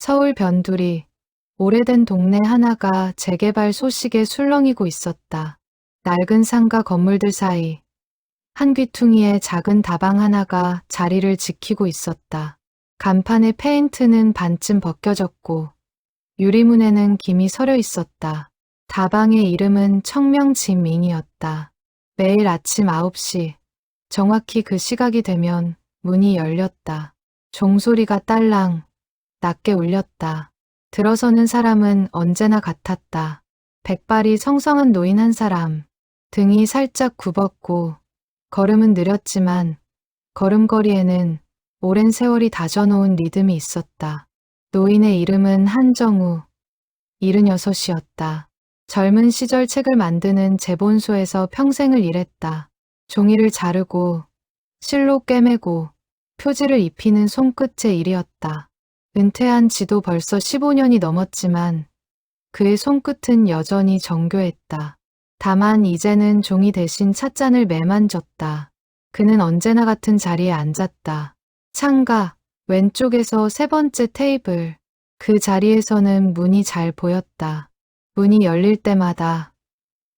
서울 변두리, 오래된 동네 하나가 재개발 소식에 술렁이고 있었다. 낡은 상가 건물들 사이 한 귀퉁이에 작은 다방 하나가 자리를 지키고 있었다. 간판의 페인트는 반쯤 벗겨졌고 유리문에는 김이 서려 있었다. 다방의 이름은 청명지민이었다. 매일 아침 9시, 정확히 그 시각이 되면 문이 열렸다. 종소리가 딸랑 낮게 울렸다. 들어서는 사람은 언제나 같았다. 백발이 성성한 노인 한 사람, 등이 살짝 굽었고 걸음은 느렸지만 걸음걸이에는 오랜 세월이 다져놓은 리듬이 있었다. 노인의 이름은 한정우, 76이었다. 젊은 시절 책을 만드는 제본소에서 평생을 일했다. 종이를 자르고 실로 꿰매고 표지를 입히는 손끝의 일이었다. 은퇴한 지도 벌써 15년이 넘었지만 그의 손끝은 여전히 정교했다. 다만 이제는 종이 대신 찻잔을 매만졌다. 그는 언제나 같은 자리에 앉았다. 창가 왼쪽에서 세 번째 테이블. 그 자리에서는 문이 잘 보였다. 문이 열릴 때마다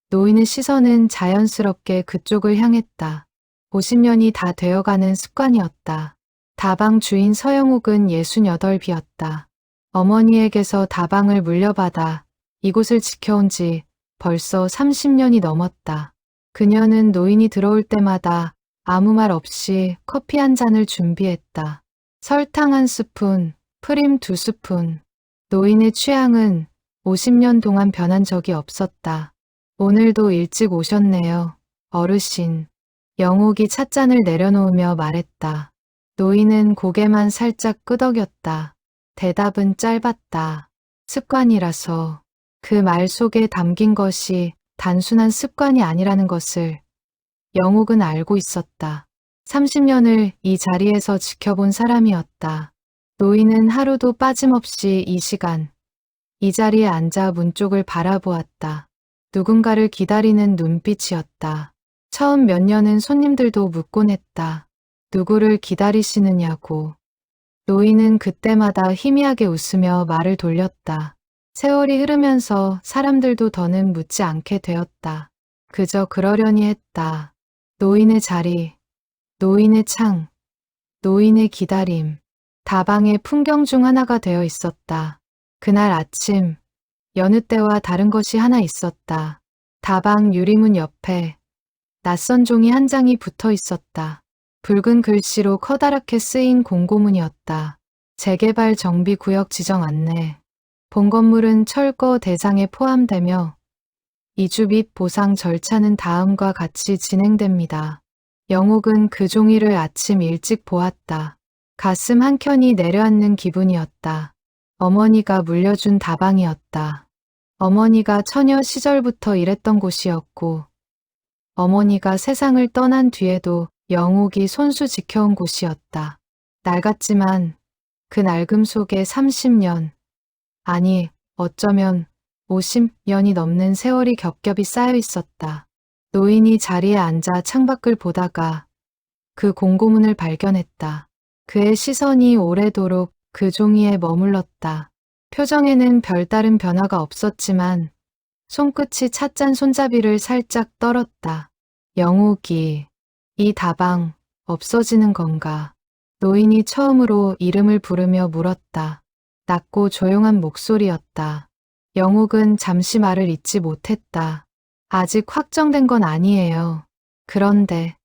노인의 시선은 자연스럽게 그쪽을 향했다. 50년이 다 되어가는 습관이었다. 다방 주인 서영욱은 68이었다. 어머니에게서 다방을 물려받아 이곳을 지켜온 지 벌써 30년이 넘었다. 그녀는 노인이 들어올 때마다 아무 말 없이 커피 한 잔을 준비했다. 설탕 1스푼, 프림 2스푼. 노인의 취향은 50년 동안 변한 적이 없었다. 오늘도 일찍 오셨네요, 어르신. 영옥이 찻잔을 내려놓으며 말했다. 노인은 고개만 살짝 끄덕였다. 대답은 짧았다. 습관이라서. 그 말 속에 담긴 것이 단순한 습관이 아니라는 것을 영옥은 알고 있었다. 30년을 이 자리에서 지켜본 사람이었다. 노인은 하루도 빠짐없이 이 시간, 이 자리에 앉아 문 쪽을 바라보았다. 누군가를 기다리는 눈빛이었다. 처음 몇 년은 손님들도 묻곤 했다. 누구를 기다리시느냐고. 노인은 그때마다 희미하게 웃으며 말을 돌렸다. 세월이 흐르면서 사람들도 더는 묻지 않게 되었다. 그저 그러려니 했다. 노인의 자리, 노인의 창, 노인의 기다림. 다방의 풍경 중 하나가 되어 있었다. 그날 아침, 여느 때와 다른 것이 하나 있었다. 다방 유리문 옆에 낯선 종이 한 장이 붙어 있었다. 붉은 글씨로 커다랗게 쓰인 공고문이었다. 재개발 정비구역 지정 안내. 본 건물은 철거 대상에 포함되며 이주 및 보상 절차는 다음과 같이 진행됩니다. 영옥은 그 종이를 아침 일찍 보았다. 가슴 한켠이 내려앉는 기분이었다. 어머니가 물려준 다방이었다. 어머니가 처녀 시절부터 일했던 곳이었고 어머니가 세상을 떠난 뒤에도 영옥이 손수 지켜온 곳이었다. 낡았지만 그 낡음 속에 30년, 아니 어쩌면 50년이 넘는 세월이 겹겹이 쌓여 있었다. 노인이 자리에 앉아 창밖을 보다가 그 공고문을 발견했다. 그의 시선이 오래도록 그 종이에 머물렀다. 표정에는 별다른 변화가 없었지만 손끝이 찻잔 손잡이를 살짝 떨었다. 영옥이, 이 다방 없어지는 건가? 노인이 처음으로 이름을 부르며 물었다. 낮고 조용한 목소리였다. 영옥은 잠시 말을 잇지 못했다. 아직 확정된 건 아니에요. 그런데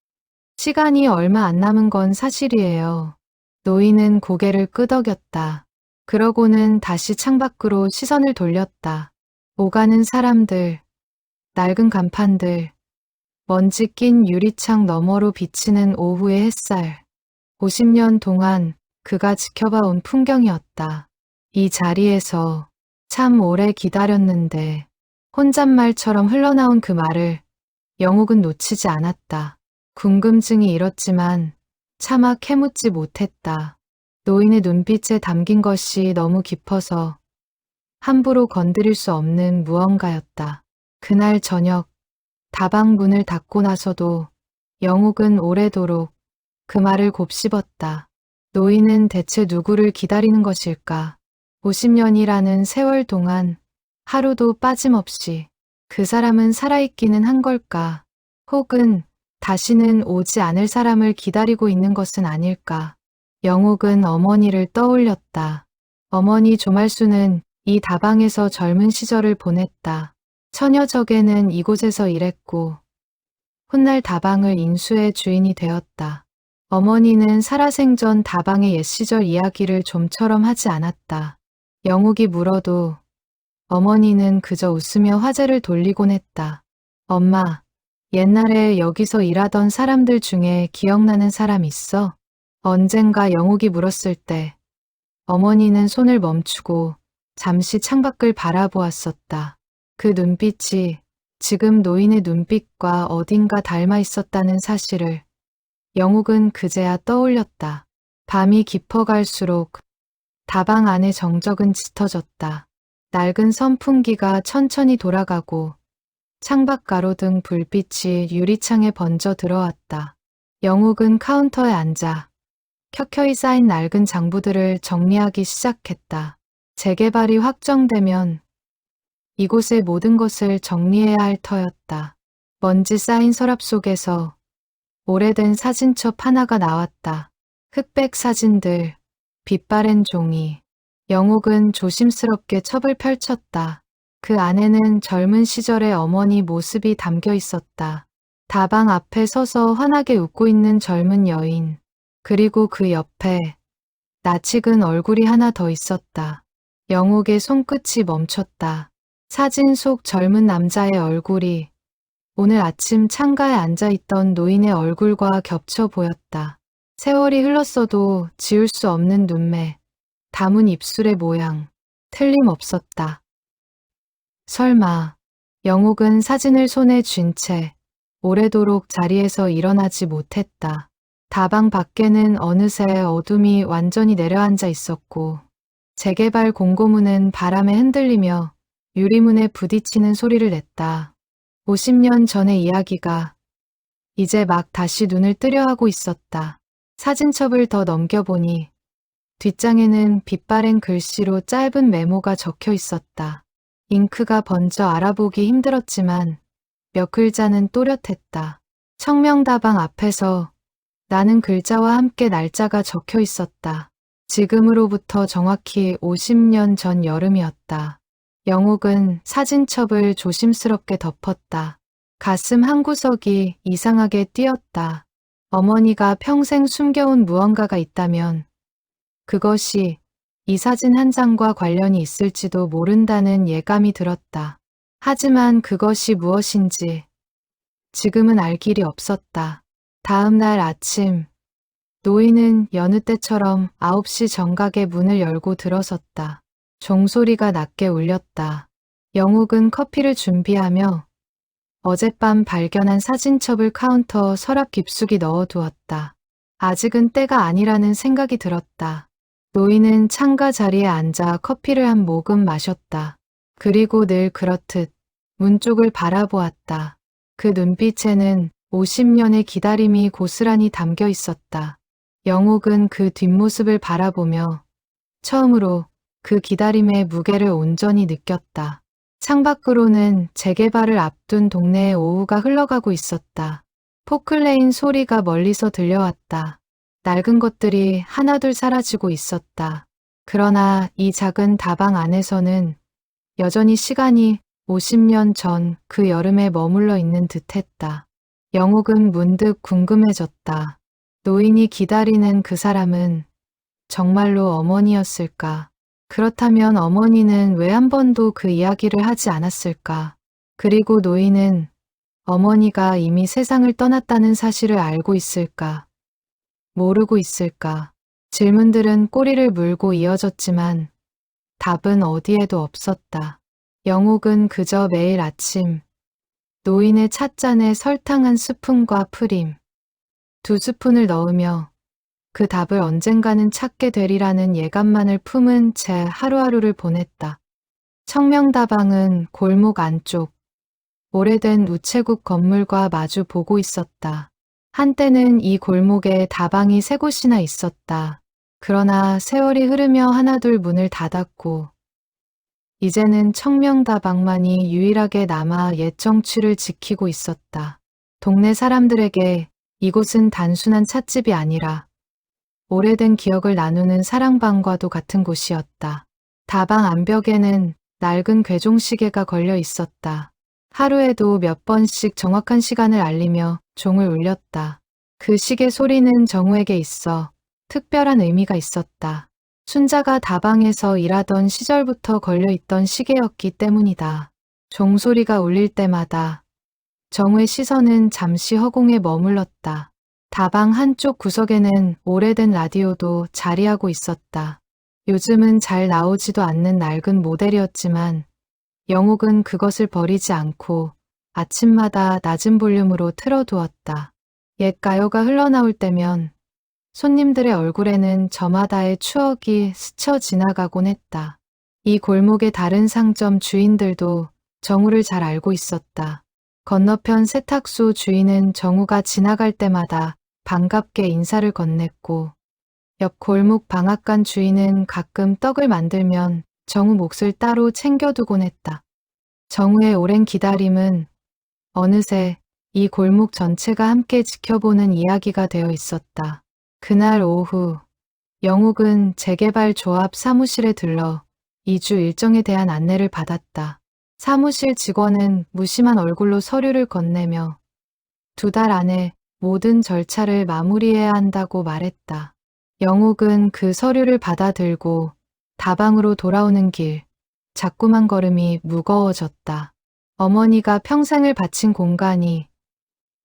시간이 얼마 안 남은 건 사실이에요. 노인은 고개를 끄덕였다. 그러고는 다시 창밖으로 시선을 돌렸다. 오가는 사람들, 낡은 간판들, 먼지 낀 유리창 너머로 비치는 오후의 햇살. 50년 동안 그가 지켜봐온 풍경이었다. 이 자리에서 참 오래 기다렸는데 혼잣말처럼 흘러나온 그 말을 영옥은 놓치지 않았다. 궁금증이 일었지만 차마 캐묻지 못했다. 노인의 눈빛에 담긴 것이 너무 깊어서 함부로 건드릴 수 없는 무언가였다. 그날 저녁 다방 문을 닫고 나서도 영옥은 오래도록 그 말을 곱씹었다. 노인은 대체 누구를 기다리는 것일까? 50년이라는 세월 동안 하루도 빠짐없이 그 사람은 살아있기는 한 걸까? 혹은 다시는 오지 않을 사람을 기다리고 있는 것은 아닐까? 영옥은 어머니를 떠올렸다. 어머니 조말수는 이 다방에서 젊은 시절을 보냈다. 처녀적에는 이곳에서 일했고 훗날 다방을 인수해 주인이 되었다. 어머니는 살아생전 다방의 옛 시절 이야기를 좀처럼 하지 않았다. 영옥이 물어도 어머니는 그저 웃으며 화제를 돌리곤 했다. 엄마, 옛날에 여기서 일하던 사람들 중에 기억나는 사람 있어? 언젠가 영옥이 물었을 때 어머니는 손을 멈추고 잠시 창밖을 바라보았었다. 그 눈빛이 지금 노인의 눈빛과 어딘가 닮아 있었다는 사실을 영옥은 그제야 떠올렸다. 밤이 깊어갈수록 다방 안의 정적은 짙어졌다. 낡은 선풍기가 천천히 돌아가고 창밖 가로등 불빛이 유리창에 번져 들어왔다. 영옥은 카운터에 앉아 켜켜이 쌓인 낡은 장부들을 정리하기 시작했다. 재개발이 확정되면 이곳의 모든 것을 정리해야 할 터였다. 먼지 쌓인 서랍 속에서 오래된 사진첩 하나가 나왔다. 흑백 사진들, 빛바랜 종이. 영옥은 조심스럽게 첩을 펼쳤다. 그 안에는 젊은 시절의 어머니 모습이 담겨 있었다. 다방 앞에 서서 환하게 웃고 있는 젊은 여인. 그리고 그 옆에 낯익은 얼굴이 하나 더 있었다. 영옥의 손끝이 멈췄다. 사진 속 젊은 남자의 얼굴이 오늘 아침 창가에 앉아있던 노인의 얼굴과 겹쳐 보였다. 세월이 흘렀어도 지울 수 없는 눈매, 담은 입술의 모양, 틀림없었다. 설마 영옥은 사진을 손에 쥔 채 오래도록 자리에서 일어나지 못했다. 다방 밖에는 어느새 어둠이 완전히 내려앉아 있었고 재개발 공고문은 바람에 흔들리며 유리문에 부딪히는 소리를 냈다. 50년 전의 이야기가 이제 막 다시 눈을 뜨려 하고 있었다. 사진첩을 더 넘겨보니 뒷장에는 빛바랜 글씨로 짧은 메모가 적혀 있었다. 잉크가 번져 알아보기 힘들었지만 몇 글자는 또렷했다. 청명다방 앞에서 나는 글자와 함께 날짜가 적혀 있었다. 지금으로부터 정확히 50년 전 여름이었다. 영옥은 사진첩을 조심스럽게 덮었다. 가슴 한구석이 이상하게 뛰었다. 어머니가 평생 숨겨온 무언가가 있다면 그것이 이 사진 한 장과 관련이 있을지도 모른다는 예감이 들었다. 하지만 그것이 무엇인지 지금은 알 길이 없었다. 다음 날 아침, 노인은 여느 때처럼 9시 정각에 문을 열고 들어섰다. 종소리가 낮게 울렸다. 영옥은 커피를 준비하며 어젯밤 발견한 사진첩을 카운터 서랍 깊숙이 넣어두었다. 아직은 때가 아니라는 생각이 들었다. 노인은 창가 자리에 앉아 커피를 한 모금 마셨다. 그리고 늘 그렇듯 문 쪽을 바라보았다. 그 눈빛에는 50년의 기다림이 고스란히 담겨 있었다. 영옥은 그 뒷모습을 바라보며 처음으로 그 기다림의 무게를 온전히 느꼈다. 창밖으로는 재개발을 앞둔 동네의 오후가 흘러가고 있었다. 포클레인 소리가 멀리서 들려왔다. 낡은 것들이 하나둘 사라지고 있었다. 그러나 이 작은 다방 안에서는 여전히 시간이 50년 전 그 여름에 머물러 있는 듯했다. 영옥은 문득 궁금해졌다. 노인이 기다리는 그 사람은 정말로 어머니였을까? 그렇다면 어머니는 왜 한 번도 그 이야기를 하지 않았을까? 그리고 노인은 어머니가 이미 세상을 떠났다는 사실을 알고 있을까? 모르고 있을까? 질문들은 꼬리를 물고 이어졌지만 답은 어디에도 없었다. 영옥은 그저 매일 아침 노인의 찻잔에 설탕 한 스푼과 프림, 2스푼을 넣으며 그 답을 언젠가는 찾게 되리라는 예감만을 품은 채 하루하루를 보냈다. 청명다방은 골목 안쪽, 오래된 우체국 건물과 마주 보고 있었다. 한때는 이 골목에 다방이 3곳이나 있었다. 그러나 세월이 흐르며 하나둘 문을 닫았고 이제는 청명다방만이 유일하게 남아 옛 정취를 지키고 있었다. 동네 사람들에게 이곳은 단순한 찻집이 아니라 오래된 기억을 나누는 사랑방과도 같은 곳이었다. 다방 암벽에는 낡은 괴종시계가 걸려 있었다. 하루에도 몇 번씩 정확한 시간을 알리며 종을 울렸다. 그 시계 소리는 정우에게 있어 특별한 의미가 있었다. 순자가 다방에서 일하던 시절부터 걸려있던 시계였기 때문이다. 종소리가 울릴 때마다 정우의 시선은 잠시 허공에 머물렀다. 다방 한쪽 구석에는 오래된 라디오도 자리하고 있었다. 요즘은 잘 나오지도 않는 낡은 모델이었지만 영옥은 그것을 버리지 않고 아침마다 낮은 볼륨으로 틀어두었다. 옛 가요가 흘러나올 때면 손님들의 얼굴에는 저마다의 추억이 스쳐 지나가곤 했다. 이 골목의 다른 상점 주인들도 정우를 잘 알고 있었다. 건너편 세탁소 주인은 정우가 지나갈 때마다 반갑게 인사를 건넸고 옆 골목 방앗간 주인은 가끔 떡을 만들면 정우 몫을 따로 챙겨두곤 했다. 정우의 오랜 기다림은 어느새 이 골목 전체가 함께 지켜보는 이야기가 되어 있었다. 그날 오후 영욱은 재개발 조합 사무실에 들러 이주 일정에 대한 안내를 받았다. 사무실 직원은 무심한 얼굴로 서류를 건네며 2달 안에 모든 절차를 마무리해야 한다고 말했다. 영욱은 그 서류를 받아들고 다방으로 돌아오는 길, 자꾸만 걸음이 무거워졌다. 어머니가 평생을 바친 공간이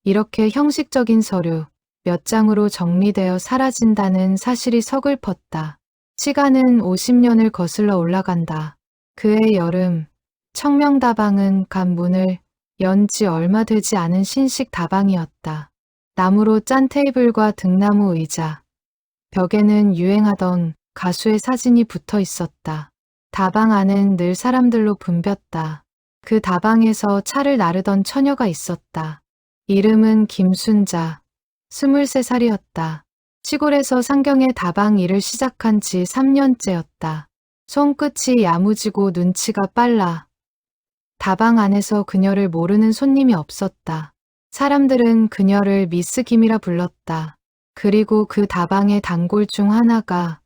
이렇게 형식적인 서류 몇 장으로 정리되어 사라진다는 사실이 서글펐다. 시간은 50년을 거슬러 올라간다. 그해 여름, 청명다방은 간 문을 연 지 얼마 되지 않은 신식 다방이었다. 나무로 짠 테이블과 등나무 의자, 벽에는 유행하던 가수의 사진이 붙어 있었다. 다방 안은 늘 사람들로 붐볐다. 그 다방에서 차를 나르던 처녀가 있었다. 이름은 김순자, 23살이었다. 시골에서 상경의 다방 일을 시작한 지 3년째였다. 손끝이 야무지고 눈치가 빨라. 다방 안에서 그녀를 모르는 손님이 없었다. 사람들은 그녀를 미스 김이라 불렀다. 그리고 그 다방의 단골 중 하나가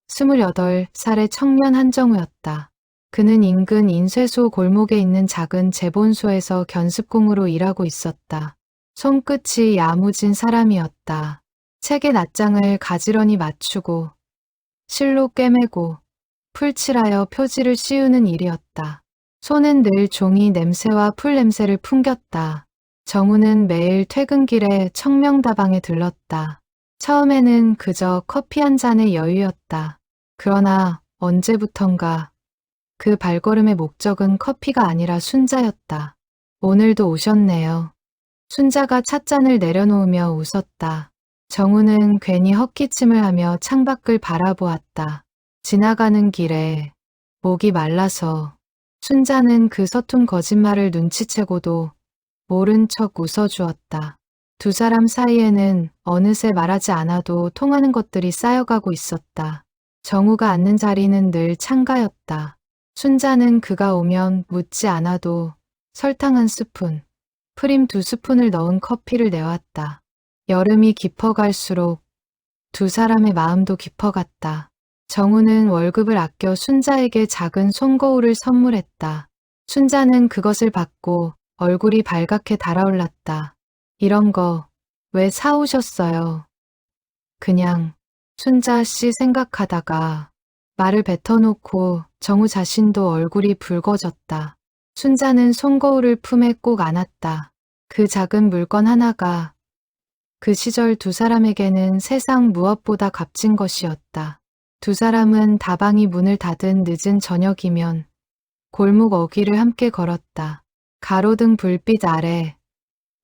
28살의 청년 한정우였다. 그는 인근 인쇄소 골목에 있는 작은 재본소에서 견습공으로 일하고 있었다. 손끝이 야무진 사람이었다. 책의 낱장을 가지런히 맞추고 실로 꿰매고 풀칠하여 표지를 씌우는 일이었다. 손은 늘 종이 냄새와 풀 냄새를 풍겼다. 정우는 매일 퇴근길에 청명다방에 들렀다. 처음에는 그저 커피 한 잔의 여유였다. 그러나 언제부턴가 그 발걸음의 목적은 커피가 아니라 순자였다. 오늘도 오셨네요. 순자가 찻잔을 내려놓으며 웃었다. 정우는 괜히 헛기침을 하며 창밖을 바라보았다. 지나가는 길에 목이 말라서 순자는 그 서툰 거짓말을 눈치채고도 모른 척 웃어주었다. 두 사람 사이에는 어느새 말하지 않아도 통하는 것들이 쌓여가고 있었다. 정우가 앉는 자리는 늘 창가였다. 순자는 그가 오면 묻지 않아도 설탕 1스푼, 프림 2스푼을 넣은 커피를 내왔다. 여름이 깊어갈수록 두 사람의 마음도 깊어갔다. 정우는 월급을 아껴 순자에게 작은 손거울을 선물했다. 순자는 그것을 받고 얼굴이 발갛게 달아올랐다. 이런 거 왜 사오셨어요? 그냥 순자 씨 생각하다가 말을 뱉어놓고 정우 자신도 얼굴이 붉어졌다. 순자는 손거울을 품에 꼭 안았다. 그 작은 물건 하나가 그 시절 두 사람에게는 세상 무엇보다 값진 것이었다. 두 사람은 다방이 문을 닫은 늦은 저녁이면 골목 어귀를 함께 걸었다. 가로등 불빛 아래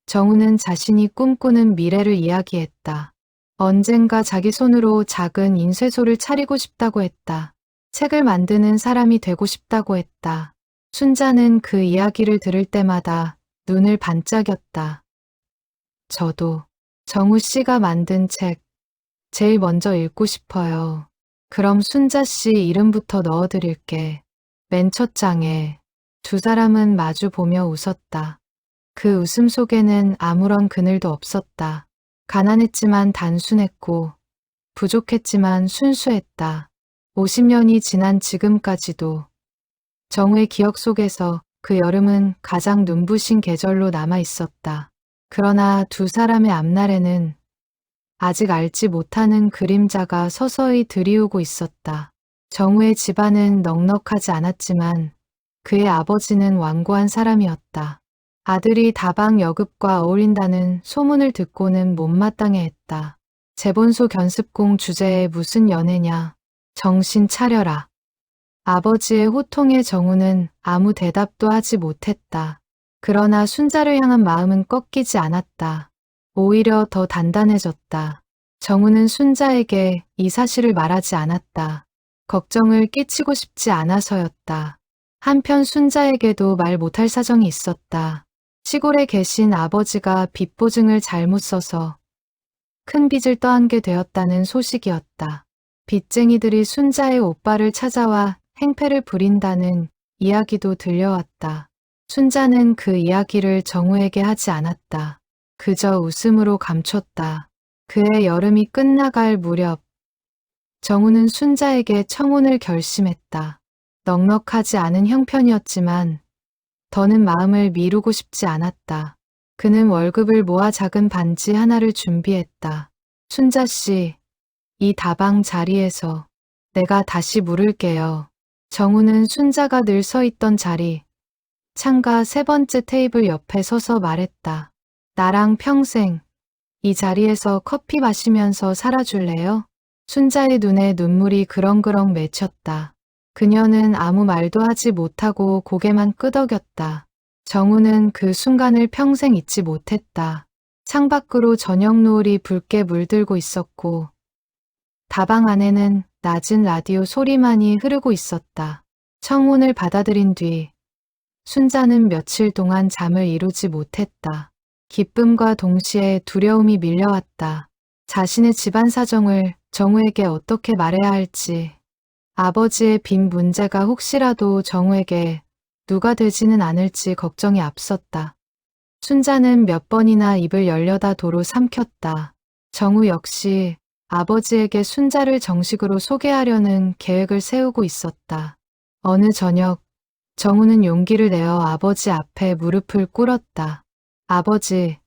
정우는 자신이 꿈꾸는 미래를 이야기했다. 언젠가 자기 손으로 작은 인쇄소를 차리고 싶다고 했다. 책을 만드는 사람이 되고 싶다고 했다. 순자는 그 이야기를 들을 때마다 눈을 반짝였다. 저도 정우 씨가 만든 책 제일 먼저 읽고 싶어요. 그럼 순자 씨 이름부터 넣어드릴게. 맨 첫 장에. 두 사람은 마주 보며 웃었다. 그 웃음 속에는 아무런 그늘도 없었다. 가난했지만 단순했고 부족했지만 순수했다. 50년이 지난 지금까지도 정우의 기억 속에서 그 여름은 가장 눈부신 계절로 남아 있었다. 그러나 두 사람의 앞날에는 아직 알지 못하는 그림자가 서서히 들이우고 있었다. 정우의 집안은 넉넉하지 않았지만 그의 아버지는 완고한 사람이었다. 아들이 다방 여급과 어울린다는 소문을 듣고는 못마땅해 했다. 재본소 견습공 주제에 무슨 연애냐. 정신 차려라. 아버지의 호통에 정우는 아무 대답도 하지 못했다. 그러나 순자를 향한 마음은 꺾이지 않았다. 오히려 더 단단해졌다. 정우는 순자에게 이 사실을 말하지 않았다. 걱정을 끼치고 싶지 않아서였다. 한편 순자에게도 말 못할 사정이 있었다. 시골에 계신 아버지가 빚 보증을 잘못 써서 큰 빚을 떠안게 되었다는 소식이었다. 빚쟁이들이 순자의 오빠를 찾아와 행패를 부린다는 이야기도 들려왔다. 순자는 그 이야기를 정우에게 하지 않았다. 그저 웃음으로 감췄다. 그의 여름이 끝나갈 무렵 정우는 순자에게 청혼을 결심했다. 넉넉하지 않은 형편이었지만 더는 마음을 미루고 싶지 않았다. 그는 월급을 모아 작은 반지 하나를 준비했다. 순자 씨, 이 다방 자리에서 내가 다시 물을게요. 정우는 순자가 늘 서 있던 자리, 창가 세 번째 테이블 옆에 서서 말했다. 나랑 평생 이 자리에서 커피 마시면서 살아줄래요? 순자의 눈에 눈물이 그렁그렁 맺혔다. 그녀는 아무 말도 하지 못하고 고개만 끄덕였다. 정우는 그 순간을 평생 잊지 못했다. 창밖으로 저녁 노을이 붉게 물들고 있었고 다방 안에는 낮은 라디오 소리만이 흐르고 있었다. 청혼을 받아들인 뒤 순자는 며칠 동안 잠을 이루지 못했다. 기쁨과 동시에 두려움이 밀려왔다. 자신의 집안 사정을 정우에게 어떻게 말해야 할지, 아버지의 빚 문제가 혹시라도 정우에게 누가 되지는 않을지 걱정이 앞섰다. 순자는 몇 번이나 입을 열려다 도로 삼켰다. 정우 역시 아버지에게 순자를 정식으로 소개하려는 계획을 세우고 있었다. 어느 저녁, 정우는 용기를 내어 아버지 앞에 무릎을 꿇었다. 아버지,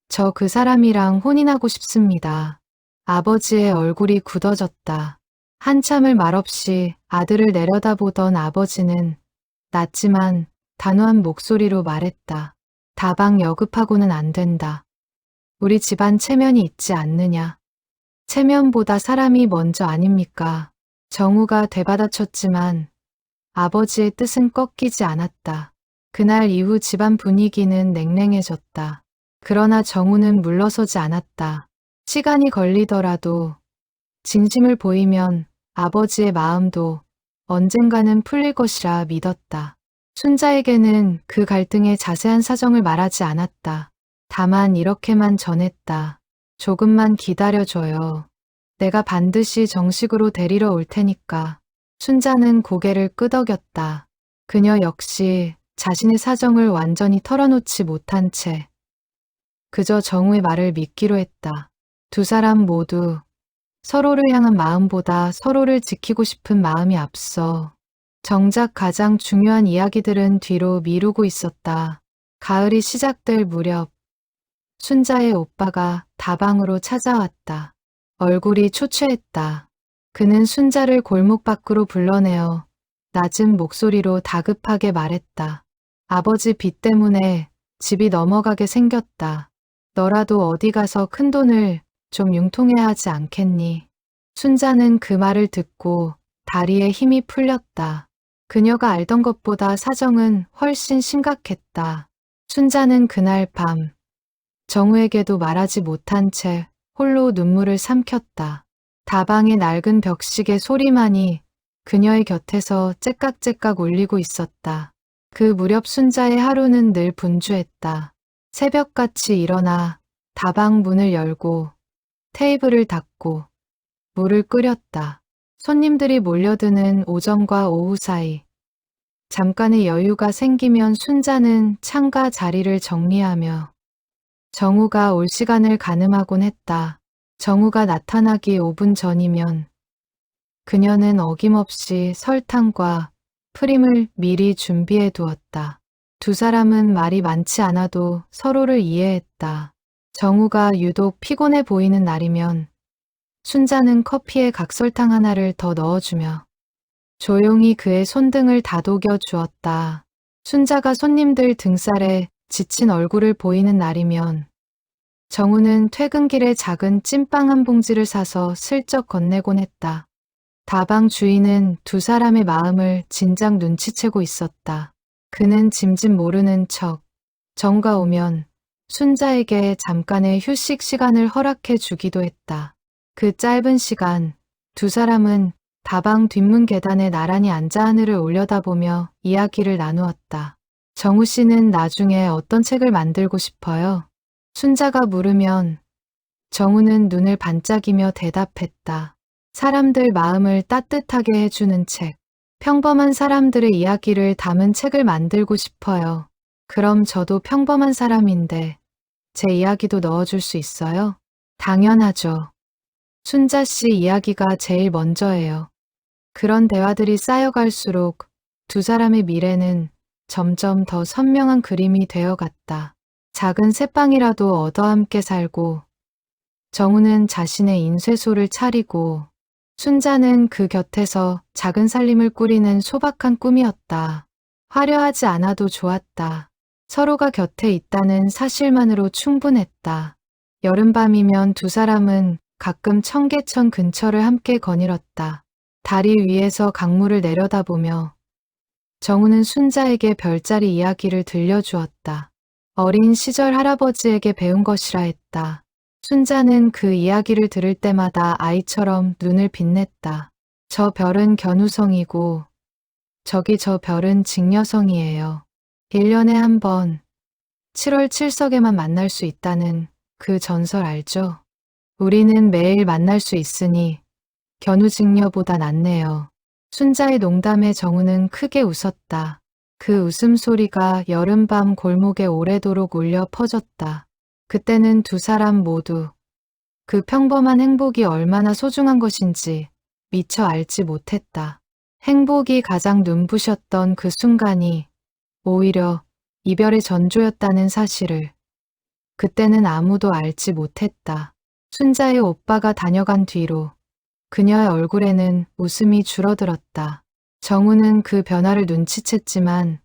저 그 사람이랑 혼인하고 싶습니다. 아버지의 얼굴이 굳어졌다. 한참을 말없이 아들을 내려다보던 아버지는 낮지만 단호한 목소리로 말했다. 다방 여급하고는 안 된다. 우리 집안 체면이 있지 않느냐. 체면보다 사람이 먼저 아닙니까? 정우가 되받아쳤지만 아버지의 뜻은 꺾이지 않았다. 그날 이후 집안 분위기는 냉랭해졌다. 그러나 정우는 물러서지 않았다. 시간이 걸리더라도 진심을 보이면 아버지의 마음도 언젠가는 풀릴 것이라 믿었다. 순자에게는 그 갈등의 자세한 사정을 말하지 않았다. 다만 이렇게만 전했다. 조금만 기다려줘요. 내가 반드시 정식으로 데리러 올 테니까. 순자는 고개를 끄덕였다. 그녀 역시 자신의 사정을 완전히 털어놓지 못한 채 그저 정우의 말을 믿기로 했다. 두 사람 모두 서로를 향한 마음보다 서로를 지키고 싶은 마음이 앞서 정작 가장 중요한 이야기들은 뒤로 미루고 있었다. 가을이 시작될 무렵 순자의 오빠가 다방으로 찾아왔다. 얼굴이 초췌했다. 그는 순자를 골목 밖으로 불러내어 낮은 목소리로 다급하게 말했다. 아버지 빚 때문에 집이 넘어가게 생겼다. 너라도 어디 가서 큰돈을 좀 융통해야 하지 않겠니? 순자는 그 말을 듣고 다리에 힘이 풀렸다. 그녀가 알던 것보다 사정은 훨씬 심각했다. 순자는 그날 밤 정우에게도 말하지 못한 채 홀로 눈물을 삼켰다. 다방의 낡은 벽시계 소리만이 그녀의 곁에서 째깍째깍 울리고 있었다. 그 무렵 순자의 하루는 늘 분주했다. 새벽같이 일어나 다방 문을 열고 테이블을 닦고 물을 끓였다. 손님들이 몰려드는 오전과 오후 사이 잠깐의 여유가 생기면 순자는 창가 자리를 정리하며 정우가 올 시간을 가늠하곤 했다. 정우가 나타나기 5분 전이면 그녀는 어김없이 설탕과 프림을 미리 준비해 두었다. 두 사람은 말이 많지 않아도 서로를 이해했다. 정우가 유독 피곤해 보이는 날이면 순자는 커피에 각설탕 하나를 더 넣어주며 조용히 그의 손등을 다독여 주었다. 순자가 손님들 등살에 지친 얼굴을 보이는 날이면 정우는 퇴근길에 작은 찐빵 한 봉지를 사서 슬쩍 건네곤 했다. 다방 주인은 두 사람의 마음을 진작 눈치채고 있었다. 그는 짐짓 모르는 척 정우가 오면 순자에게 잠깐의 휴식 시간을 허락해 주기도 했다. 그 짧은 시간 두 사람은 다방 뒷문 계단에 나란히 앉아 하늘을 올려다보며 이야기를 나누었다. 정우 씨는 나중에 어떤 책을 만들고 싶어요? 순자가 물으면 정우는 눈을 반짝이며 대답했다. 사람들 마음을 따뜻하게 해주는 책. 평범한 사람들의 이야기를 담은 책을 만들고 싶어요. 그럼 저도 평범한 사람인데 제 이야기도 넣어줄 수 있어요? 당연하죠. 순자 씨 이야기가 제일 먼저예요. 그런 대화들이 쌓여갈수록 두 사람의 미래는 점점 더 선명한 그림이 되어갔다. 작은 새빵이라도 얻어 함께 살고 정우는 자신의 인쇄소를 차리고 순자는 그 곁에서 작은 살림을 꾸리는 소박한 꿈이었다. 화려하지 않아도 좋았다. 서로가 곁에 있다는 사실만으로 충분했다. 여름밤이면 두 사람은 가끔 청계천 근처를 함께 거닐었다. 다리 위에서 강물을 내려다보며 정우는 순자에게 별자리 이야기를 들려주었다. 어린 시절 할아버지에게 배운 것이라 했다. 순자는 그 이야기를 들을 때마다 아이처럼 눈을 빛냈다. 저 별은 견우성이고 저기 저 별은 직녀성이에요. 1년에 한 번 7월 7석에만 만날 수 있다는 그 전설 알죠? 우리는 매일 만날 수 있으니 견우직녀보다 낫네요. 순자의 농담에 정우는 크게 웃었다. 그 웃음소리가 여름밤 골목에 오래도록 울려 퍼졌다. 그때는 두 사람 모두 그 평범한 행복이 얼마나 소중한 것인지 미처 알지 못했다. 행복이 가장 눈부셨던 그 순간이 오히려 이별의 전조였다는 사실을 그때는 아무도 알지 못했다. 순자의 오빠가 다녀간 뒤로 그녀의 얼굴에는 웃음이 줄어들었다. 정우는 그 변화를 눈치챘지만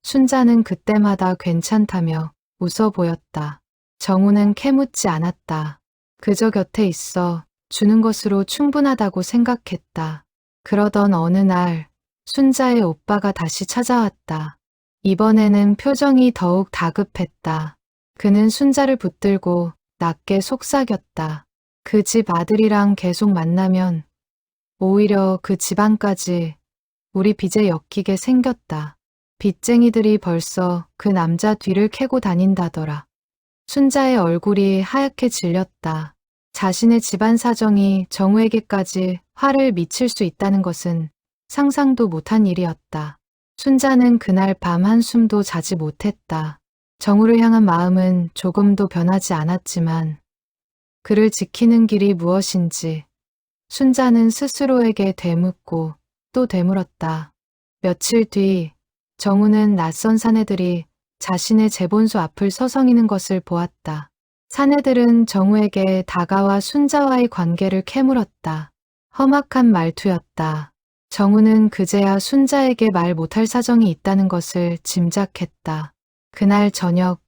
순자는 그때마다 괜찮다며 웃어 보였다. 정우는 캐묻지 않았다. 그저 곁에 있어 주는 것으로 충분하다고 생각했다. 그러던 어느 날 순자의 오빠가 다시 찾아왔다. 이번에는 표정이 더욱 다급했다. 그는 순자를 붙들고 낮게 속삭였다. 그 집 아들이랑 계속 만나면 오히려 그 집안까지 우리 빚에 엮이게 생겼다. 빚쟁이들이 벌써 그 남자 뒤를 캐고 다닌다더라. 순자의 얼굴이 하얗게 질렸다. 자신의 집안 사정이 정우에게까지 화를 미칠 수 있다는 것은 상상도 못한 일이었다. 순자는 그날 밤 한숨도 자지 못했다. 정우를 향한 마음은 조금도 변하지 않았지만 그를 지키는 길이 무엇인지 순자는 스스로에게 되묻고 또 되물었다. 며칠 뒤 정우는 낯선 사내들이 자신의 재본소 앞을 서성이는 것을 보았다. 사내들은 정우에게 다가와 순자와의 관계를 캐물었다. 험악한 말투였다. 정우는 그제야 순자에게 말 못할 사정이 있다는 것을 짐작했다. 그날 저녁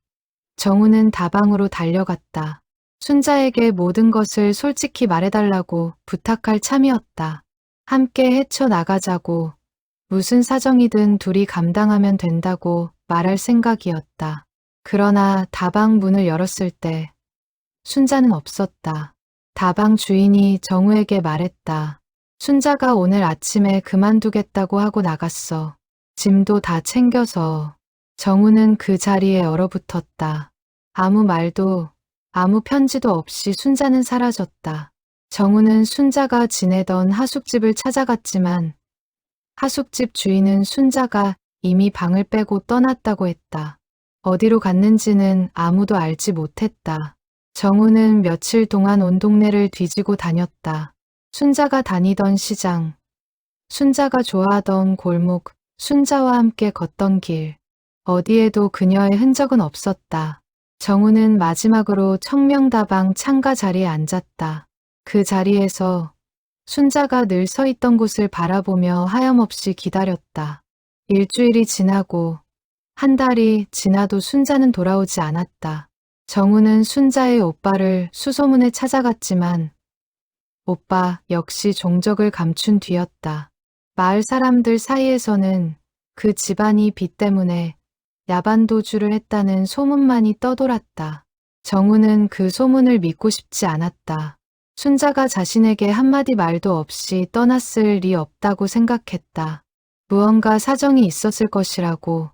정우는 다방으로 달려갔다. 순자에게 모든 것을 솔직히 말해달라고 부탁할 참이었다. 함께 헤쳐나가자고 무슨 사정이든 둘이 감당하면 된다고 말할 생각이었다. 그러나 다방 문을 열었을 때 순자는 없었다. 다방 주인이 정우에게 말했다. 순자가 오늘 아침에 그만두겠다고 하고 나갔어. 짐도 다 챙겨서. 정우는 그 자리에 얼어붙었다. 아무 말도 아무 편지도 없이 순자는 사라졌다. 정우는 순자가 지내던 하숙집을 찾아갔지만 하숙집 주인은 순자가 이미 방을 빼고 떠났다고 했다. 어디로 갔는지는 아무도 알지 못했다. 정우는 며칠 동안 온 동네를 뒤지고 다녔다. 순자가 다니던 시장, 순자가 좋아하던 골목, 순자와 함께 걷던 길, 어디에도 그녀의 흔적은 없었다. 정우는 마지막으로 청명다방 창가 자리에 앉았다. 그 자리에서 순자가 늘 서 있던 곳을 바라보며 하염없이 기다렸다. 일주일이 지나고 한 달이 지나도 순자는 돌아오지 않았다. 정우는 순자의 오빠를 수소문에 찾아갔지만 오빠 역시 종적을 감춘 뒤였다. 마을 사람들 사이에서는 그 집안이 빚 때문에 야반도주를 했다는 소문만이 떠돌았다. 정우는 그 소문을 믿고 싶지 않았다. 순자가 자신에게 한마디 말도 없이 떠났을 리 없다고 생각했다. 무언가 사정이 있었을 것이라고,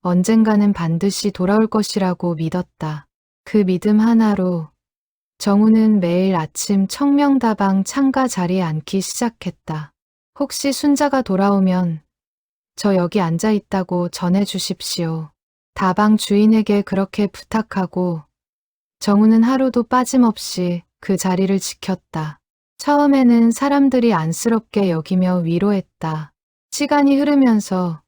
언젠가는 반드시 돌아올 것이라고 믿었다. 그 믿음 하나로 정우는 매일 아침 청명다방 창가 자리에 앉기 시작했다. 혹시 순자가 돌아오면 저 여기 앉아 있다고 전해 주십시오. 다방 주인에게 그렇게 부탁하고 정우는 하루도 빠짐없이 그 자리를 지켰다. 처음에는 사람들이 안쓰럽게 여기며 위로했다. 시간이 흐르면서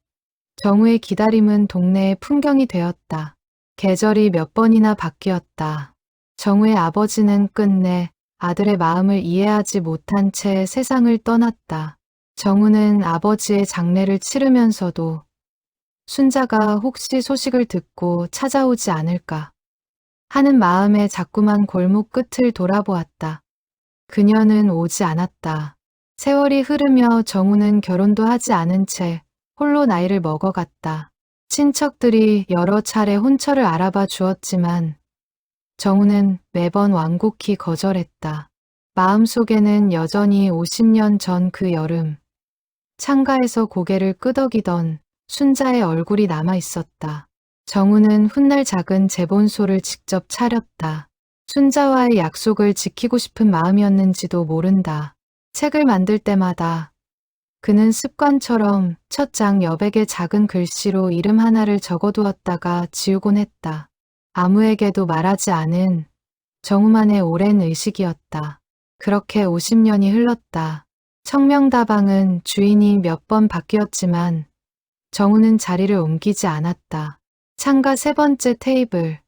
정우의 기다림은 동네의 풍경이 되었다. 계절이 몇 번이나 바뀌었다. 정우의 아버지는 끝내 아들의 마음을 이해하지 못한 채 세상을 떠났다. 정우는 아버지의 장례를 치르면서도 순자가 혹시 소식을 듣고 찾아오지 않을까 하는 마음에 자꾸만 골목 끝을 돌아보았다. 그녀는 오지 않았다. 세월이 흐르며 정우는 결혼도 하지 않은 채 홀로 나이를 먹어갔다. 친척들이 여러 차례 혼처를 알아봐 주었지만 정우는 매번 완곡히 거절했다. 마음속에는 여전히 50년 전 그 여름, 창가에서 고개를 끄덕이던 순자의 얼굴이 남아 있었다. 정우는 훗날 작은 재본소를 직접 차렸다. 순자와의 약속을 지키고 싶은 마음이었는지도 모른다. 책을 만들 때마다 그는 습관처럼 첫 장 여백에 작은 글씨로 이름 하나를 적어두었다가 지우곤 했다. 아무에게도 말하지 않은 정우만의 오랜 의식이었다. 그렇게 50년이 흘렀다. 청명다방은 주인이 몇 번 바뀌었지만 정우는 자리를 옮기지 않았다. 창가 세 번째 테이블,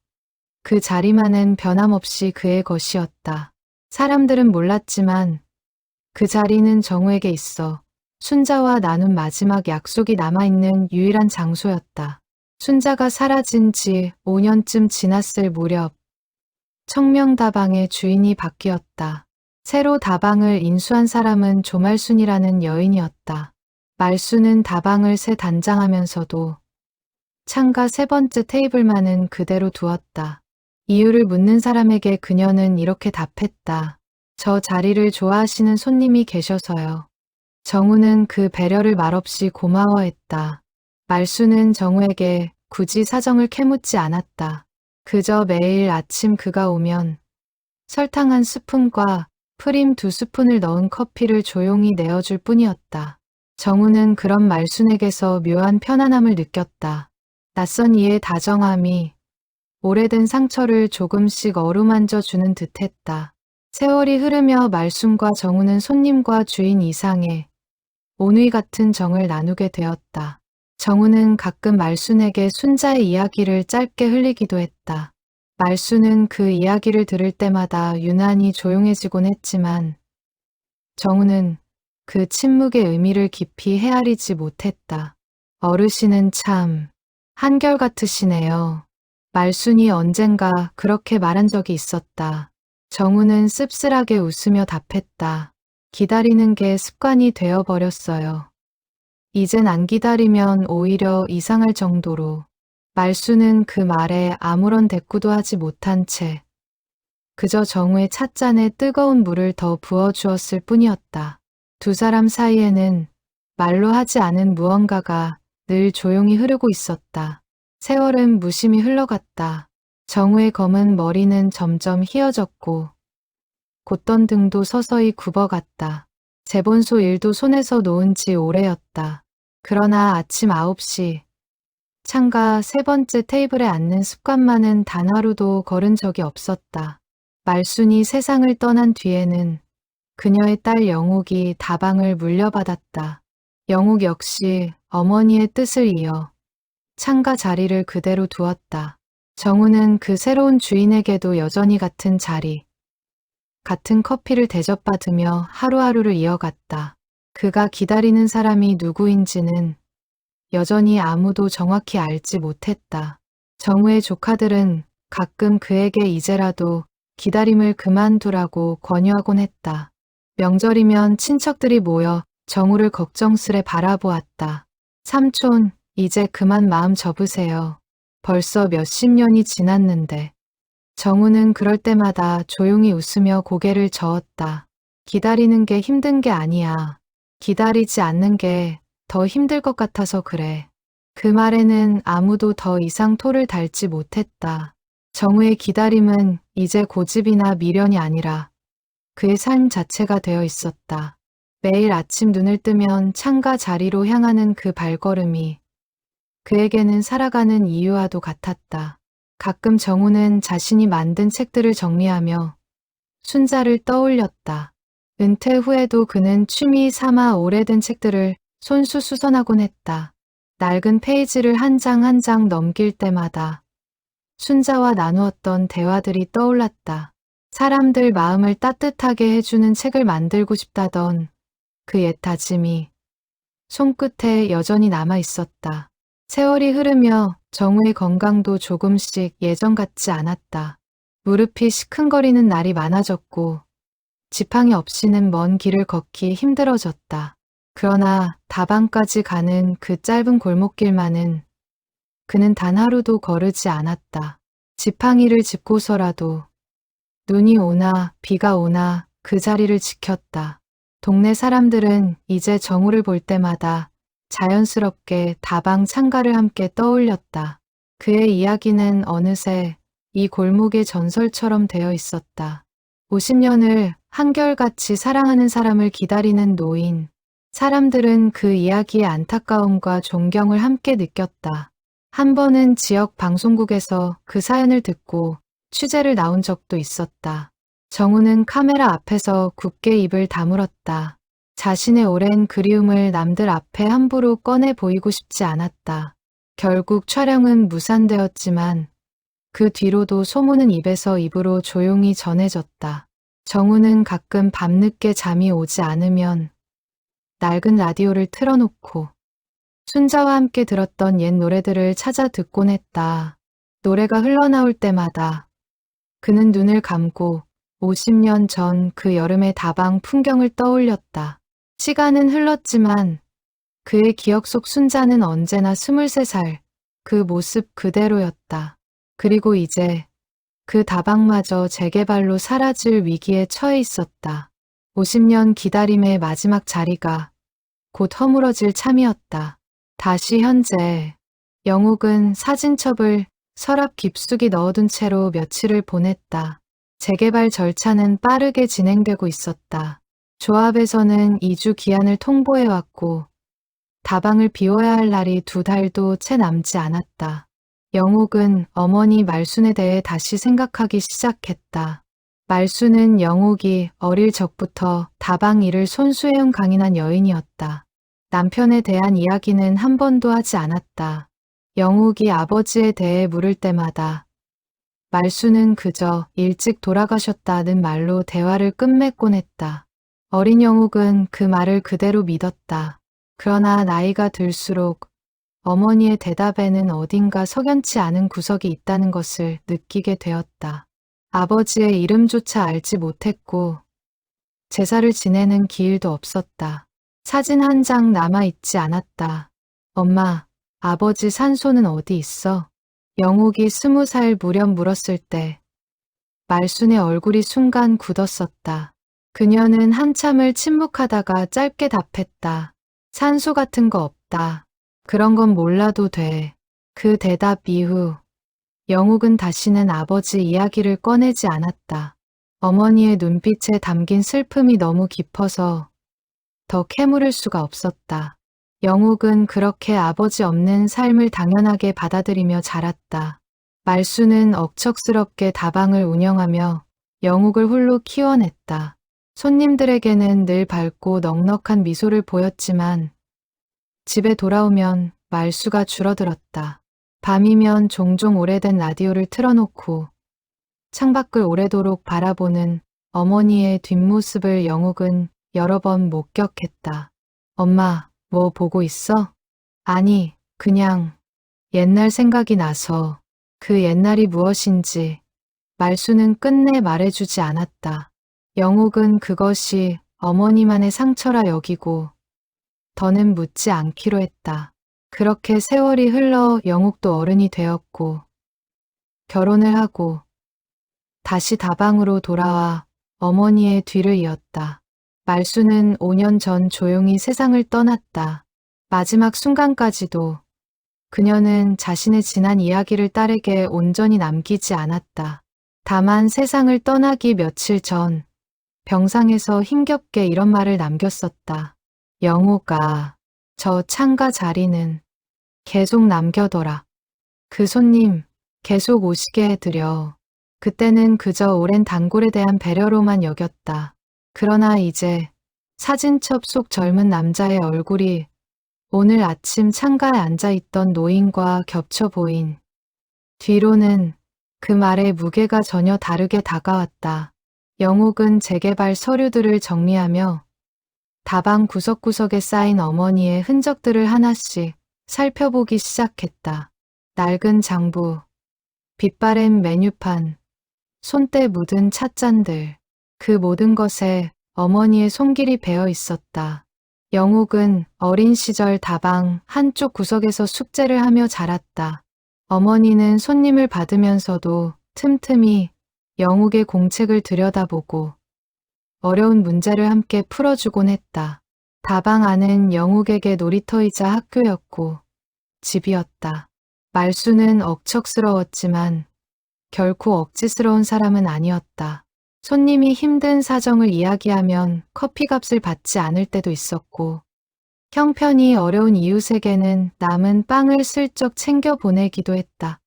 그 자리만은 변함없이 그의 것이었다. 사람들은 몰랐지만 그 자리는 정우에게 있어 순자와 나눈 마지막 약속이 남아있는 유일한 장소였다. 순자가 사라진 지 5년쯤 지났을 무렵 청명다방의 주인이 바뀌었다. 새로 다방을 인수한 사람은 조말순이라는 여인이었다. 말순은 다방을 새 단장하면서도 창가 세 번째 테이블만은 그대로 두었다. 이유를 묻는 사람에게 그녀는 이렇게 답했다. 저 자리를 좋아하시는 손님이 계셔서요. 정우는 그 배려를 말없이 고마워했다. 말순은 정우에게 굳이 사정을 캐묻지 않았다. 그저 매일 아침 그가 오면 설탕 한 스푼과 프림 2스푼을 넣은 커피를 조용히 내어줄 뿐이었다. 정우는 그런 말순에게서 묘한 편안함을 느꼈다. 낯선 이의 다정함이 오래된 상처를 조금씩 어루만져 주는 듯했다. 세월이 흐르며 말순과 정우는 손님과 주인 이상의 온위 같은 정을 나누게 되었다. 정우는 가끔 말순에게 순자의 이야기를 짧게 흘리기도 했다. 말순은 그 이야기를 들을 때마다 유난히 조용해지곤 했지만 정우는 그 침묵의 의미를 깊이 헤아리지 못했다. 어르신은 참 한결같으시네요. 말순이 언젠가 그렇게 말한 적이 있었다. 정우는 씁쓸하게 웃으며 답했다. 기다리는 게 습관이 되어버렸어요. 이젠 안 기다리면 오히려 이상할 정도로. 말순은 그 말에 아무런 대꾸도 하지 못한 채 그저 정우의 찻잔에 뜨거운 물을 더 부어주었을 뿐이었다. 두 사람 사이에는 말로 하지 않은 무언가가 늘 조용히 흐르고 있었다. 세월은 무심히 흘러갔다. 정우의 검은 머리는 점점 휘어졌고 곧던 등도 서서히 굽어갔다. 재본소 일도 손에서 놓은 지 오래였다. 그러나 아침 9시 창가 세 번째 테이블에 앉는 습관만은 단 하루도 걸은 적이 없었다. 말순이 세상을 떠난 뒤에는 그녀의 딸 영옥이 다방을 물려받았다. 영옥 역시 어머니의 뜻을 이어 창가 자리를 그대로 두었다. 정우는 그 새로운 주인에게도 여전히 같은 자리, 같은 커피를 대접받으며 하루하루를 이어갔다. 그가 기다리는 사람이 누구인지는 여전히 아무도 정확히 알지 못했다. 정우의 조카들은 가끔 그에게 이제라도 기다림을 그만두라고 권유하곤 했다. 명절이면 친척들이 모여 정우를 걱정스레 바라보았다. 삼촌, 이제 그만 마음 접으세요. 벌써 몇십 년이 지났는데. 정우는 그럴 때마다 조용히 웃으며 고개를 저었다. 기다리는 게 힘든 게 아니야. 기다리지 않는 게 더 힘들 것 같아서 그래. 그 말에는 아무도 더 이상 토를 달지 못했다. 정우의 기다림은 이제 고집이나 미련이 아니라 그의 삶 자체가 되어 있었다. 매일 아침 눈을 뜨면 창가 자리로 향하는 그 발걸음이 그에게는 살아가는 이유와도 같았다. 가끔 정우는 자신이 만든 책들을 정리하며 순자를 떠올렸다. 은퇴 후에도 그는 취미 삼아 오래된 책들을 손수 수선하곤 했다. 낡은 페이지를 한 장 한 장 넘길 때마다 순자와 나누었던 대화들이 떠올랐다. 사람들 마음을 따뜻하게 해주는 책을 만들고 싶다던 그 옛 다짐이 손끝에 여전히 남아 있었다. 세월이 흐르며 정우의 건강도 조금씩 예전 같지 않았다. 무릎이 시큰거리는 날이 많아졌고 지팡이 없이는 먼 길을 걷기 힘들어졌다. 그러나 다방까지 가는 그 짧은 골목길만은 그는 단 하루도 거르지 않았다. 지팡이를 짚고서라도 눈이 오나 비가 오나 그 자리를 지켰다. 동네 사람들은 이제 정우를 볼 때마다 자연스럽게 다방 창가를 함께 떠올렸다. 그의 이야기는 어느새 이 골목의 전설처럼 되어 있었다. 50년을 한결같이 사랑하는 사람을 기다리는 노인. 사람들은 그 이야기의 안타까움과 존경을 함께 느꼈다. 한 번은 지역 방송국에서 그 사연을 듣고 취재를 나온 적도 있었다. 정우는 카메라 앞에서 굳게 입을 다물었다. 자신의 오랜 그리움을 남들 앞에 함부로 꺼내 보이고 싶지 않았다. 결국 촬영은 무산되었지만 그 뒤로도 소문은 입에서 입으로 조용히 전해졌다. 정우는 가끔 밤늦게 잠이 오지 않으면 낡은 라디오를 틀어놓고 순자와 함께 들었던 옛 노래들을 찾아 듣곤 했다. 노래가 흘러나올 때마다 그는 눈을 감고 50년 전 그 여름의 다방 풍경을 떠올렸다. 시간은 흘렀지만 그의 기억 속 순자는 언제나 23살 그 모습 그대로였다. 그리고 이제 그 다방마저 재개발로 사라질 위기에 처해 있었다. 50년 기다림의 마지막 자리가 곧 허물어질 참이었다. 다시 현재 영옥은 사진첩을 서랍 깊숙이 넣어둔 채로 며칠을 보냈다. 재개발 절차는 빠르게 진행되고 있었다. 조합에서는 2주 기한을 통보해왔고 다방을 비워야 할 날이 2달도 채 남지 않았다. 영옥은 어머니 말순에 대해 다시 생각하기 시작했다. 말순은 영옥이 어릴 적부터 다방 일을 손수해온 강인한 여인이었다. 남편에 대한 이야기는 한 번도 하지 않았다. 영옥이 아버지에 대해 물을 때마다 말순은 그저 일찍 돌아가셨다는 말로 대화를 끝맺곤 했다. 어린 영옥은 그 말을 그대로 믿었다. 그러나 나이가 들수록 어머니의 대답에는 어딘가 석연치 않은 구석이 있다는 것을 느끼게 되었다. 아버지의 이름조차 알지 못했고 제사를 지내는 기일도 없었다. 사진 한 장 남아있지 않았다. 엄마, 아버지 산소는 어디 있어? 영옥이 20살 무렵 물었을 때 말순의 얼굴이 순간 굳었었다. 그녀는 한참을 침묵하다가 짧게 답했다. 산소 같은 거 없다. 그런 건 몰라도 돼. 그 대답 이후 영옥은 다시는 아버지 이야기를 꺼내지 않았다. 어머니의 눈빛에 담긴 슬픔이 너무 깊어서 더 캐물을 수가 없었다. 영욱은 그렇게 아버지 없는 삶을 당연하게 받아들이며 자랐다. 말수는 억척스럽게 다방을 운영하며 영욱을 홀로 키워냈다. 손님들에게는 늘 밝고 넉넉한 미소를 보였지만 집에 돌아오면 말수가 줄어들었다. 밤이면 종종 오래된 라디오를 틀어놓고 창밖을 오래도록 바라보는 어머니의 뒷모습을 영욱은 여러 번 목격했다. 엄마, 뭐 보고 있어? 아니, 그냥 옛날 생각이 나서. 그 옛날이 무엇인지 말수는 끝내 말해주지 않았다. 영욱은 그것이 어머니만의 상처라 여기고 더는 묻지 않기로 했다. 그렇게 세월이 흘러 영욱도 어른이 되었고 결혼을 하고 다시 다방으로 돌아와 어머니의 뒤를 이었다. 말수는 5년 전 조용히 세상을 떠났다. 마지막 순간까지도 그녀는 자신의 지난 이야기를 딸에게 온전히 남기지 않았다. 다만 세상을 떠나기 며칠 전 병상에서 힘겹게 이런 말을 남겼었다. 영욱아, 저 창가 자리는 계속 남겨둬라. 그 손님 계속 오시게 해드려. 그때는 그저 오랜 단골에 대한 배려로만 여겼다. 그러나 이제 사진첩 속 젊은 남자의 얼굴이 오늘 아침 창가에 앉아있던 노인과 겹쳐 보인 뒤로는 그 말의 무게가 전혀 다르게 다가왔다. 영욱은 재개발 서류들을 정리하며 다방 구석구석에 쌓인 어머니의 흔적들을 하나씩 살펴보기 시작했다. 낡은 장부, 빛바랜 메뉴판, 손때 묻은 찻잔들, 그 모든 것에 어머니의 손길이 배어 있었다. 영욱은 어린 시절 다방 한쪽 구석에서 숙제를 하며 자랐다. 어머니는 손님을 받으면서도 틈틈이 영욱의 공책을 들여다보고 어려운 문제를 함께 풀어주곤 했다. 다방 안은 영욱에게 놀이터이자 학교였고 집이었다. 말수는 억척스러웠지만 결코 억지스러운 사람은 아니었다. 손님이 힘든 사정을 이야기하면 커피값을 받지 않을 때도 있었고 형편이 어려운 이웃에게는 남은 빵을 슬쩍 챙겨 보내기도 했다.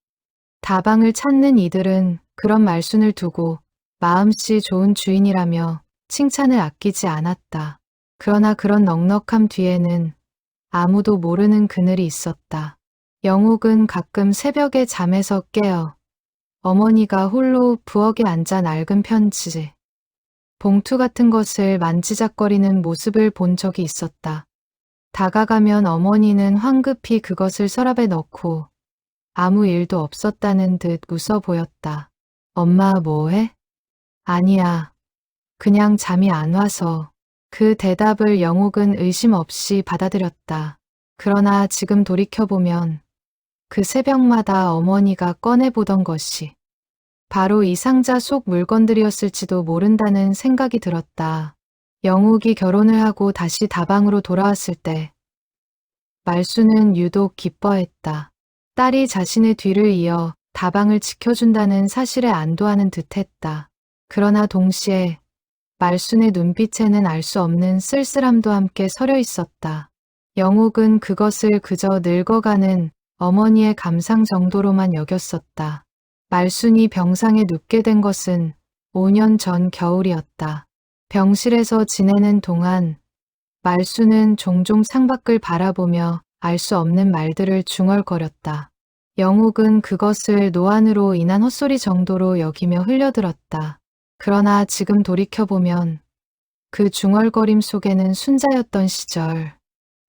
다방을 찾는 이들은 그런 말순을 두고 마음씨 좋은 주인이라며 칭찬을 아끼지 않았다. 그러나 그런 넉넉함 뒤에는 아무도 모르는 그늘이 있었다. 영욱은 가끔 새벽에 잠에서 깨어 어머니가 홀로 부엌에 앉아 낡은 편지, 봉투 같은 것을 만지작거리는 모습을 본 적이 있었다. 다가가면 어머니는 황급히 그것을 서랍에 넣고 아무 일도 없었다는 듯 웃어 보였다. 엄마 뭐해? 아니야. 그냥 잠이 안 와서. 그 대답을 영욱은 의심 없이 받아들였다. 그러나 지금 돌이켜보면 그 새벽마다 어머니가 꺼내보던 것이 바로 이 상자 속 물건들이었을지도 모른다는 생각이 들었다. 영욱이 결혼을 하고 다시 다방으로 돌아왔을 때 말수는 유독 기뻐했다. 딸이 자신의 뒤를 이어 다방을 지켜준다는 사실에 안도하는 듯했다. 그러나 동시에 말순의 눈빛에는 알 수 없는 쓸쓸함도 함께 서려 있었다. 영욱은 그것을 그저 늙어가는 어머니의 감상 정도로만 여겼었다. 말순이 병상에 눕게 된 것은 5년 전 겨울이었다. 병실에서 지내는 동안 말순은 종종 창밖을 바라보며 알 수 없는 말들을 중얼거렸다. 영욱은 그것을 노안으로 인한 헛소리 정도로 여기며 흘려들었다. 그러나 지금 돌이켜보면 그 중얼거림 속에는 순자였던 시절,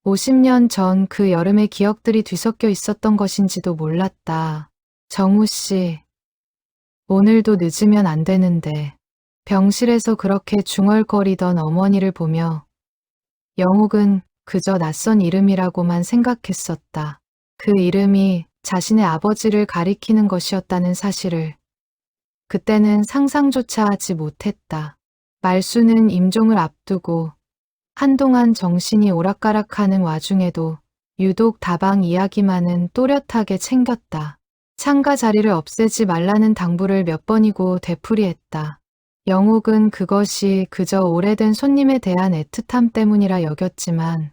50년 전 그 여름의 기억들이 뒤섞여 있었던 것인지도 몰랐다. 정우 씨, 오늘도 늦으면 안 되는데. 병실에서 그렇게 중얼거리던 어머니를 보며 영욱은 그저 낯선 이름이라고만 생각했었다. 그 이름이 자신의 아버지를 가리키는 것이었다는 사실을 그때는 상상조차 하지 못했다. 말수는 임종을 앞두고 한동안 정신이 오락가락하는 와중에도 유독 다방 이야기만은 또렷하게 챙겼다. 창가 자리를 없애지 말라는 당부를 몇 번이고 되풀이했다. 영옥은 그것이 그저 오래된 손님에 대한 애틋함 때문이라 여겼지만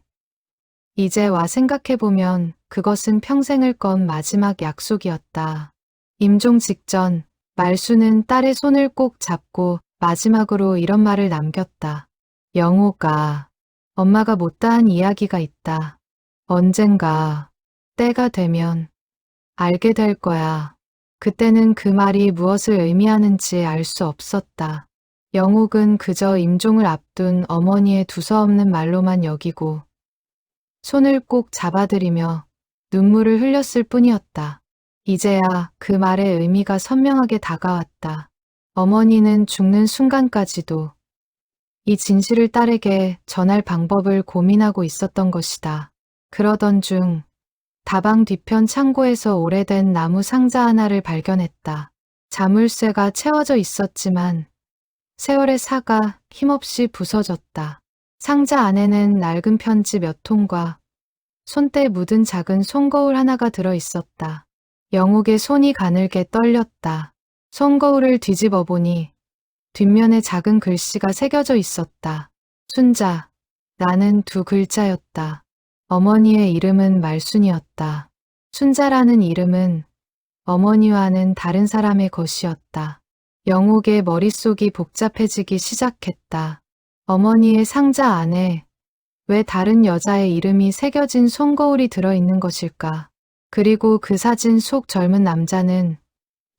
이제 와 생각해보면 그것은 평생을 건 마지막 약속이었다. 임종 직전 말수는 딸의 손을 꼭 잡고 마지막으로 이런 말을 남겼다. 영옥아, 엄마가 못다한 이야기가 있다. 언젠가 때가 되면 알게 될 거야. 그때는 그 말이 무엇을 의미하는지 알 수 없었다. 영옥은 그저 임종을 앞둔 어머니의 두서없는 말로만 여기고 손을 꼭 잡아들이며 눈물을 흘렸을 뿐이었다. 이제야 그 말의 의미가 선명하게 다가왔다. 어머니는 죽는 순간까지도 이 진실을 딸에게 전할 방법을 고민하고 있었던 것이다. 그러던 중 다방 뒤편 창고에서 오래된 나무 상자 하나를 발견했다. 자물쇠가 채워져 있었지만 세월의 사가 힘없이 부서졌다. 상자 안에는 낡은 편지 몇 통과 손때 묻은 작은 손거울 하나가 들어 있었다. 영옥의 손이 가늘게 떨렸다. 손거울을 뒤집어 보니 뒷면에 작은 글씨가 새겨져 있었다. 순자, 나는 두 글자였다. 어머니의 이름은 말순이었다. 순자라는 이름은 어머니와는 다른 사람의 것이었다. 영옥의 머릿속이 복잡해지기 시작했다. 어머니의 상자 안에 왜 다른 여자의 이름이 새겨진 손거울이 들어있는 것일까? 그리고 그 사진 속 젊은 남자는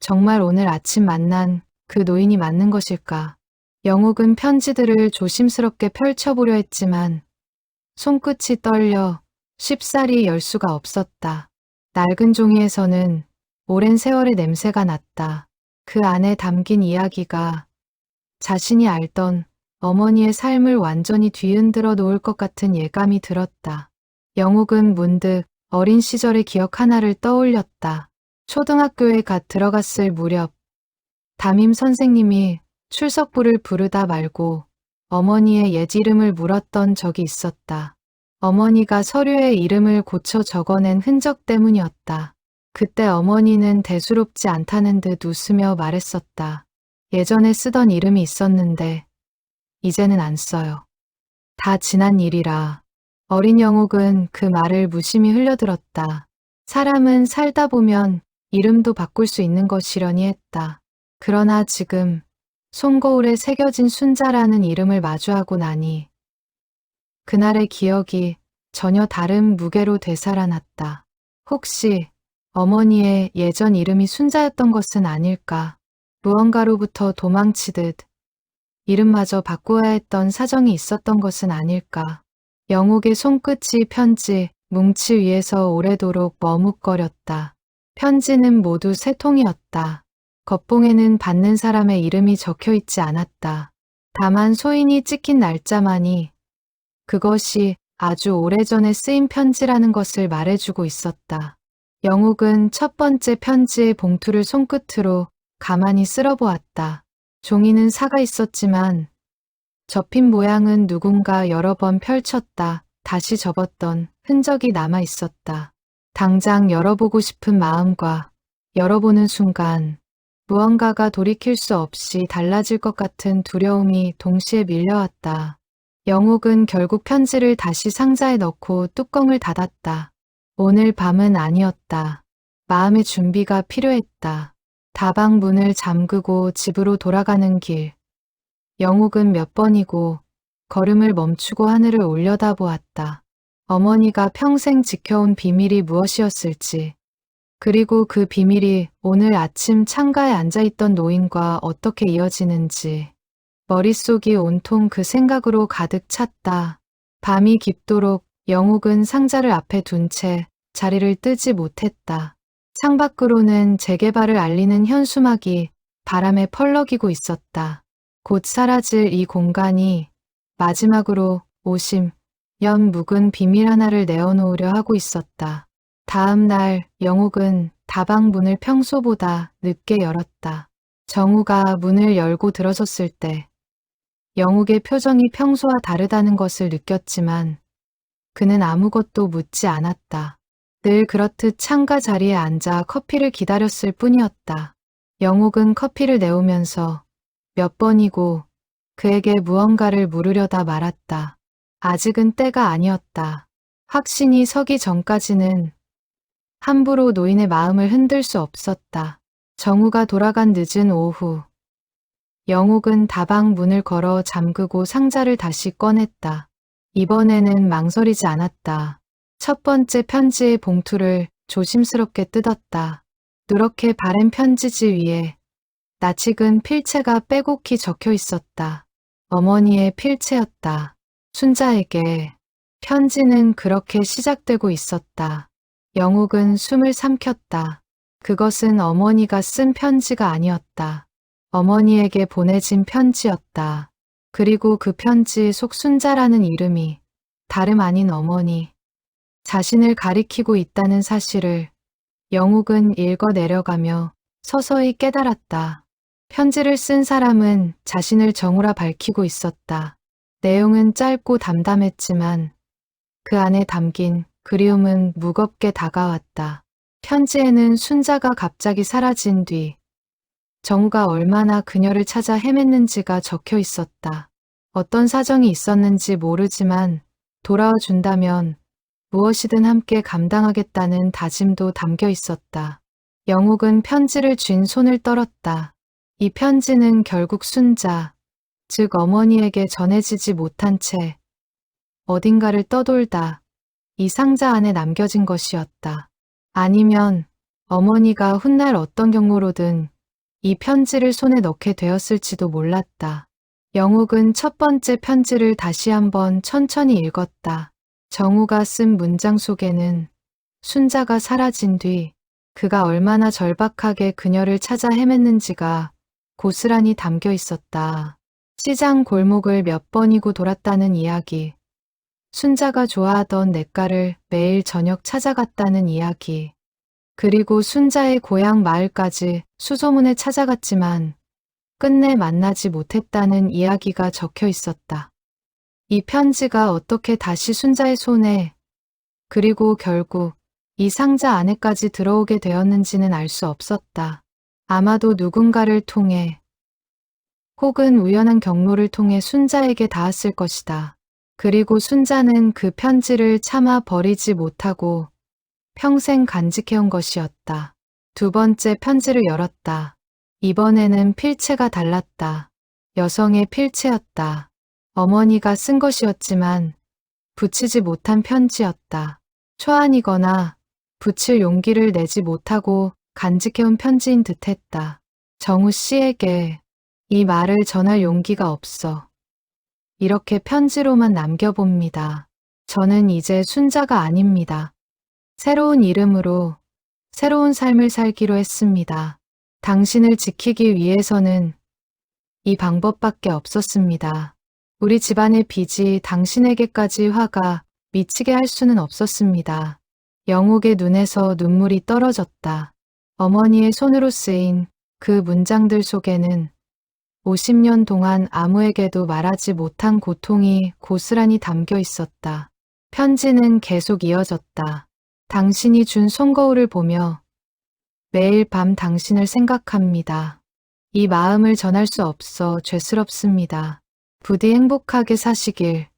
정말 오늘 아침 만난 그 노인이 맞는 것일까? 영옥은 편지들을 조심스럽게 펼쳐보려 했지만 손끝이 떨려 쉽사리 열 수가 없었다. 낡은 종이에서는 오랜 세월의 냄새가 났다. 그 안에 담긴 이야기가 자신이 알던 어머니의 삶을 완전히 뒤흔들어 놓을 것 같은 예감이 들었다. 영옥은 문득 어린 시절의 기억 하나를 떠올렸다. 초등학교에 갓 들어갔을 무렵 담임 선생님이 출석부를 부르다 말고 어머니의 옛 이름을 물었던 적이 있었다. 어머니가 서류에 이름을 고쳐 적어낸 흔적 때문이었다. 그때 어머니는 대수롭지 않다는 듯 웃으며 말했었다. 예전에 쓰던 이름이 있었는데 이제는 안 써요. 다 지난 일이라. 어린 영옥은 그 말을 무심히 흘려들었다. 사람은 살다 보면 이름도 바꿀 수 있는 것이려니 했다. 그러나 지금 손거울에 새겨진 순자라는 이름을 마주하고 나니 그날의 기억이 전혀 다른 무게로 되살아났다. 혹시 어머니의 예전 이름이 순자였던 것은 아닐까? 무언가로부터 도망치듯 이름마저 바꾸어야 했던 사정이 있었던 것은 아닐까? 영옥의 손끝이 편지 뭉치 위에서 오래도록 머뭇거렸다. 편지는 모두 3통이었다. 겉봉에는 받는 사람의 이름이 적혀 있지 않았다. 다만 소인이 찍힌 날짜만이 그것이 아주 오래전에 쓰인 편지라는 것을 말해주고 있었다. 영옥은 첫 번째 편지의 봉투를 손끝으로 가만히 쓸어보았다. 종이는 사가 있었지만 접힌 모양은 누군가 여러 번 펼쳤다. 다시 접었던 흔적이 남아 있었다. 당장 열어보고 싶은 마음과 열어보는 순간 무언가가 돌이킬 수 없이 달라질 것 같은 두려움이 동시에 밀려왔다. 영옥은 결국 편지를 다시 상자에 넣고 뚜껑을 닫았다. 오늘 밤은 아니었다. 마음의 준비가 필요했다. 다방 문을 잠그고 집으로 돌아가는 길. 영옥은 몇 번이고 걸음을 멈추고 하늘을 올려다보았다. 어머니가 평생 지켜온 비밀이 무엇이었을지, 그리고 그 비밀이 오늘 아침 창가에 앉아있던 노인과 어떻게 이어지는지. 머릿속이 온통 그 생각으로 가득 찼다. 밤이 깊도록 영옥은 상자를 앞에 둔 채 자리를 뜨지 못했다. 창밖으로는 재개발을 알리는 현수막이 바람에 펄럭이고 있었다. 곧 사라질 이 공간이 마지막으로 오심, 연 묵은 비밀 하나를 내어놓으려 하고 있었다. 다음 날 영옥은 다방 문을 평소보다 늦게 열었다. 정우가 문을 열고 들어섰을 때 영옥의 표정이 평소와 다르다는 것을 느꼈지만 그는 아무것도 묻지 않았다. 늘 그렇듯 창가 자리에 앉아 커피를 기다렸을 뿐이었다. 영옥은 커피를 내오면서 몇 번이고 그에게 무언가를 물으려다 말았다. 아직은 때가 아니었다. 확신이 서기 전까지는 함부로 노인의 마음을 흔들 수 없었다. 정우가 돌아간 늦은 오후. 영옥은 다방 문을 걸어 잠그고 상자를 다시 꺼냈다. 이번에는 망설이지 않았다. 첫 번째 편지의 봉투를 조심스럽게 뜯었다. 누렇게 바랜 편지지 위에 낯익은 필체가 빼곡히 적혀 있었다. 어머니의 필체였다. 순자에게. 편지는 그렇게 시작되고 있었다. 영옥은 숨을 삼켰다. 그것은 어머니가 쓴 편지가 아니었다. 어머니에게 보내진 편지였다. 그리고 그 편지 속 순자라는 이름이 다름 아닌 어머니, 자신을 가리키고 있다는 사실을 영옥은 읽어 내려가며 서서히 깨달았다. 편지를 쓴 사람은 자신을 정우라 밝히고 있었다. 내용은 짧고 담담했지만 그 안에 담긴 그리움은 무겁게 다가왔다. 편지에는 순자가 갑자기 사라진 뒤 정우가 얼마나 그녀를 찾아 헤맸는지가 적혀 있었다. 어떤 사정이 있었는지 모르지만 돌아와 준다면 무엇이든 함께 감당하겠다는 다짐도 담겨 있었다. 영옥은 편지를 쥔 손을 떨었다. 이 편지는 결국 순자, 즉 어머니에게 전해지지 못한 채 어딘가를 떠돌다 이 상자 안에 남겨진 것이었다. 아니면 어머니가 훗날 어떤 경로로든 이 편지를 손에 넣게 되었을지도 몰랐다. 영옥은 첫 번째 편지를 다시 한번 천천히 읽었다. 정우가 쓴 문장 속에는 순자가 사라진 뒤 그가 얼마나 절박하게 그녀를 찾아 헤맸는지가 고스란히 담겨 있었다. 시장 골목을 몇 번이고 돌았다는 이야기, 순자가 좋아하던 냇가를 매일 저녁 찾아갔다는 이야기, 그리고 순자의 고향 마을까지 수소문에 찾아갔지만 끝내 만나지 못했다는 이야기가 적혀 있었다. 이 편지가 어떻게 다시 순자의 손에, 그리고 결국 이 상자 안에까지 들어오게 되었는지는 알 수 없었다. 아마도 누군가를 통해 혹은 우연한 경로를 통해 순자에게 닿았을 것이다. 그리고 순자는 그 편지를 차마 버리지 못하고 평생 간직해온 것이었다. 두 번째 편지를 열었다. 이번에는 필체가 달랐다. 여성의 필체였다. 어머니가 쓴 것이었지만 붙이지 못한 편지였다. 초안이거나 붙일 용기를 내지 못하고 간직해온 편지인 듯했다. 정우 씨에게 이 말을 전할 용기가 없어. 이렇게 편지로만 남겨봅니다. 저는 이제 순자가 아닙니다. 새로운 이름으로 새로운 삶을 살기로 했습니다. 당신을 지키기 위해서는 이 방법밖에 없었습니다. 우리 집안의 빚이 당신에게까지 화가 미치게 할 수는 없었습니다. 영옥의 눈에서 눈물이 떨어졌다. 어머니의 손으로 쓰인 그 문장들 속에는 50년 동안 아무에게도 말하지 못한 고통이 고스란히 담겨 있었다. 편지는 계속 이어졌다. 당신이 준 손거울을 보며 매일 밤 당신을 생각합니다. 이 마음을 전할 수 없어 죄스럽습니다. 부디 행복하게 사시길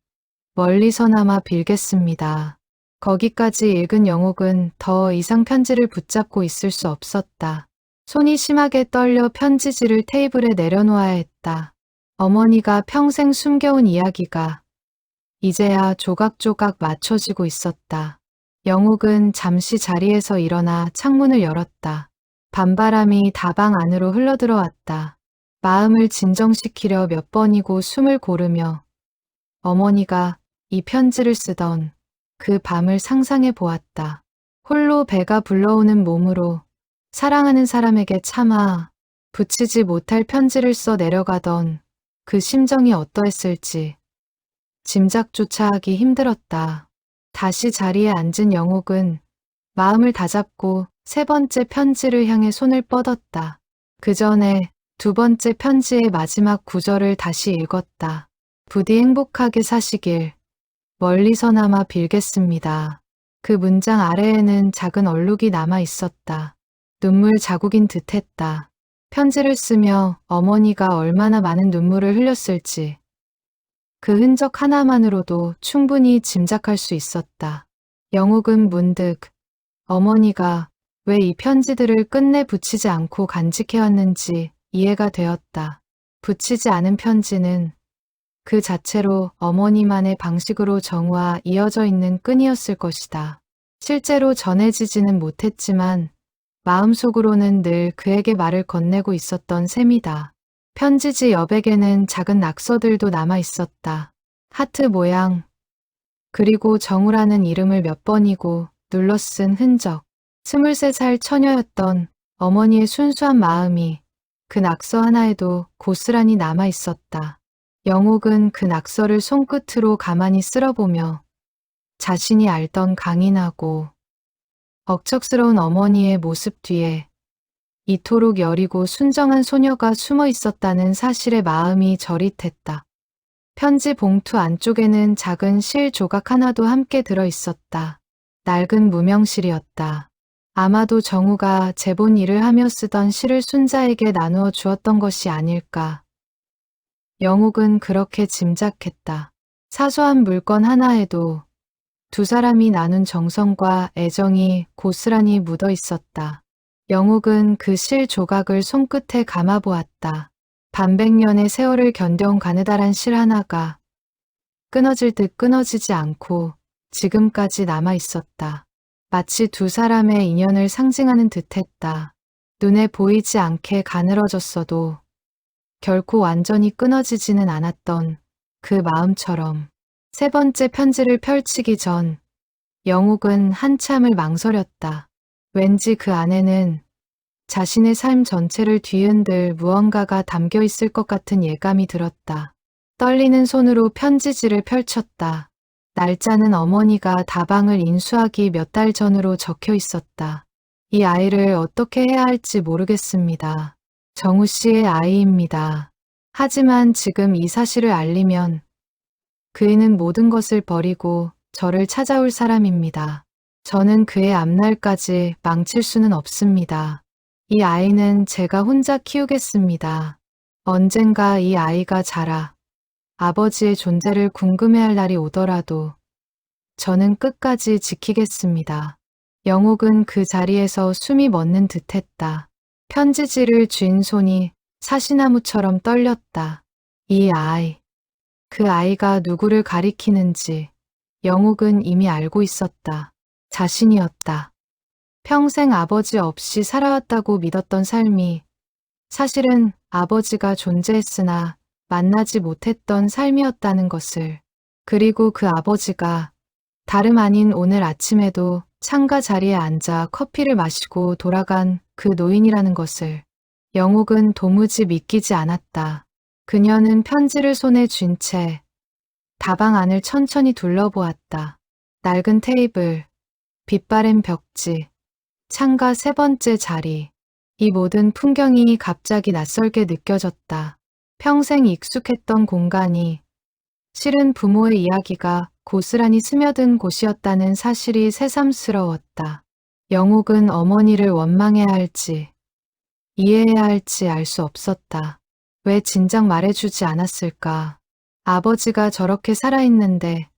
멀리서나마 빌겠습니다. 거기까지 읽은 영옥은 더 이상 편지를 붙잡고 있을 수 없었다. 손이 심하게 떨려 편지지를 테이블에 내려놓아야 했다. 어머니가 평생 숨겨온 이야기가 이제야 조각조각 맞춰지고 있었다. 영옥은 잠시 자리에서 일어나 창문을 열었다. 밤바람이 다방 안으로 흘러들어왔다. 마음을 진정시키려 몇 번이고 숨을 고르며 어머니가 이 편지를 쓰던 그 밤을 상상해 보았다. 홀로 배가 불러오는 몸으로 사랑하는 사람에게 차마 붙이지 못할 편지를 써 내려가던 그 심정이 어떠했을지 짐작조차 하기 힘들었다. 다시 자리에 앉은 영옥은 마음을 다잡고 세 번째 편지를 향해 손을 뻗었다. 그 전에 두 번째 편지의 마지막 구절을 다시 읽었다. 부디 행복하게 사시길 멀리서나마 빌겠습니다. 그 문장 아래에는 작은 얼룩이 남아 있었다. 눈물 자국인 듯했다. 편지를 쓰며 어머니가 얼마나 많은 눈물을 흘렸을지 그 흔적 하나만으로도 충분히 짐작할 수 있었다. 영욱은 문득 어머니가 왜 이 편지들을 끝내 붙이지 않고 간직해왔는지 이해가 되었다. 붙이지 않은 편지는 그 자체로 어머니만의 방식으로 정우와 이어져 있는 끈이었을 것이다. 실제로 전해지지는 못했지만 마음속으로는 늘 그에게 말을 건네고 있었던 셈이다. 편지지 여백에는 작은 낙서들도 남아 있었다. 하트 모양, 그리고 정우라는 이름을 몇 번이고 눌러 쓴 흔적. 23살 처녀였던 어머니의 순수한 마음이 그 낙서 하나에도 고스란히 남아 있었다. 영욱은 그 낙서를 손끝으로 가만히 쓸어보며 자신이 알던 강인하고 억척스러운 어머니의 모습 뒤에 이토록 여리고 순정한 소녀가 숨어 있었다는 사실에 마음이 저릿했다. 편지 봉투 안쪽에는 작은 실 조각 하나도 함께 들어 있었다. 낡은 무명실이었다. 아마도 정우가 재본 일을 하며 쓰던 실을 순자에게 나누어 주었던 것이 아닐까. 영욱은 그렇게 짐작했다. 사소한 물건 하나에도 두 사람이 나눈 정성과 애정이 고스란히 묻어 있었다. 영욱은 그 실 조각을 손끝에 감아보았다. 반백년의 세월을 견뎌온 가느다란 실 하나가 끊어질 듯 끊어지지 않고 지금까지 남아 있었다. 마치 두 사람의 인연을 상징하는 듯했다. 눈에 보이지 않게 가늘어졌어도 결코 완전히 끊어지지는 않았던 그 마음처럼. 세 번째 편지를 펼치기 전 영욱은 한참을 망설였다. 왠지 그 안에는 자신의 삶 전체를 뒤흔들 무언가가 담겨 있을 것 같은 예감이 들었다. 떨리는 손으로 편지지를 펼쳤다. 날짜는 어머니가 다방을 인수하기 몇 달 전으로 적혀 있었다. 이 아이를 어떻게 해야 할지 모르겠습니다. 정우 씨의 아이입니다. 하지만 지금 이 사실을 알리면 그이는 모든 것을 버리고 저를 찾아올 사람입니다. 저는 그의 앞날까지 망칠 수는 없습니다. 이 아이는 제가 혼자 키우겠습니다. 언젠가 이 아이가 자라 아버지의 존재를 궁금해할 날이 오더라도 저는 끝까지 지키겠습니다. 영욱은 그 자리에서 숨이 멎는 듯했다. 편지지를 쥔 손이 사시나무처럼 떨렸다. 이 아이, 그 아이가 누구를 가리키는지 영욱은 이미 알고 있었다. 자신이었다. 평생 아버지 없이 살아왔다고 믿었던 삶이 사실은 아버지가 존재했으나 만나지 못했던 삶이었다는 것을, 그리고 그 아버지가 다름 아닌 오늘 아침에도 창가 자리에 앉아 커피를 마시고 돌아간 그 노인이라는 것을 영욱은 도무지 믿기지 않았다. 그녀는 편지를 손에 쥔 채 다방 안을 천천히 둘러보았다. 낡은 테이블, 빛바랜 벽지, 창가 세 번째 자리. 이 모든 풍경이 갑자기 낯설게 느껴졌다. 평생 익숙했던 공간이 실은 부모의 이야기가 고스란히 스며든 곳이었다는 사실이 새삼스러웠다. 영욱은 어머니를 원망해야 할지 이해해야 할지 알 수 없었다. 왜 진작 말해주지 않았을까? 아버지가 저렇게 살아있는데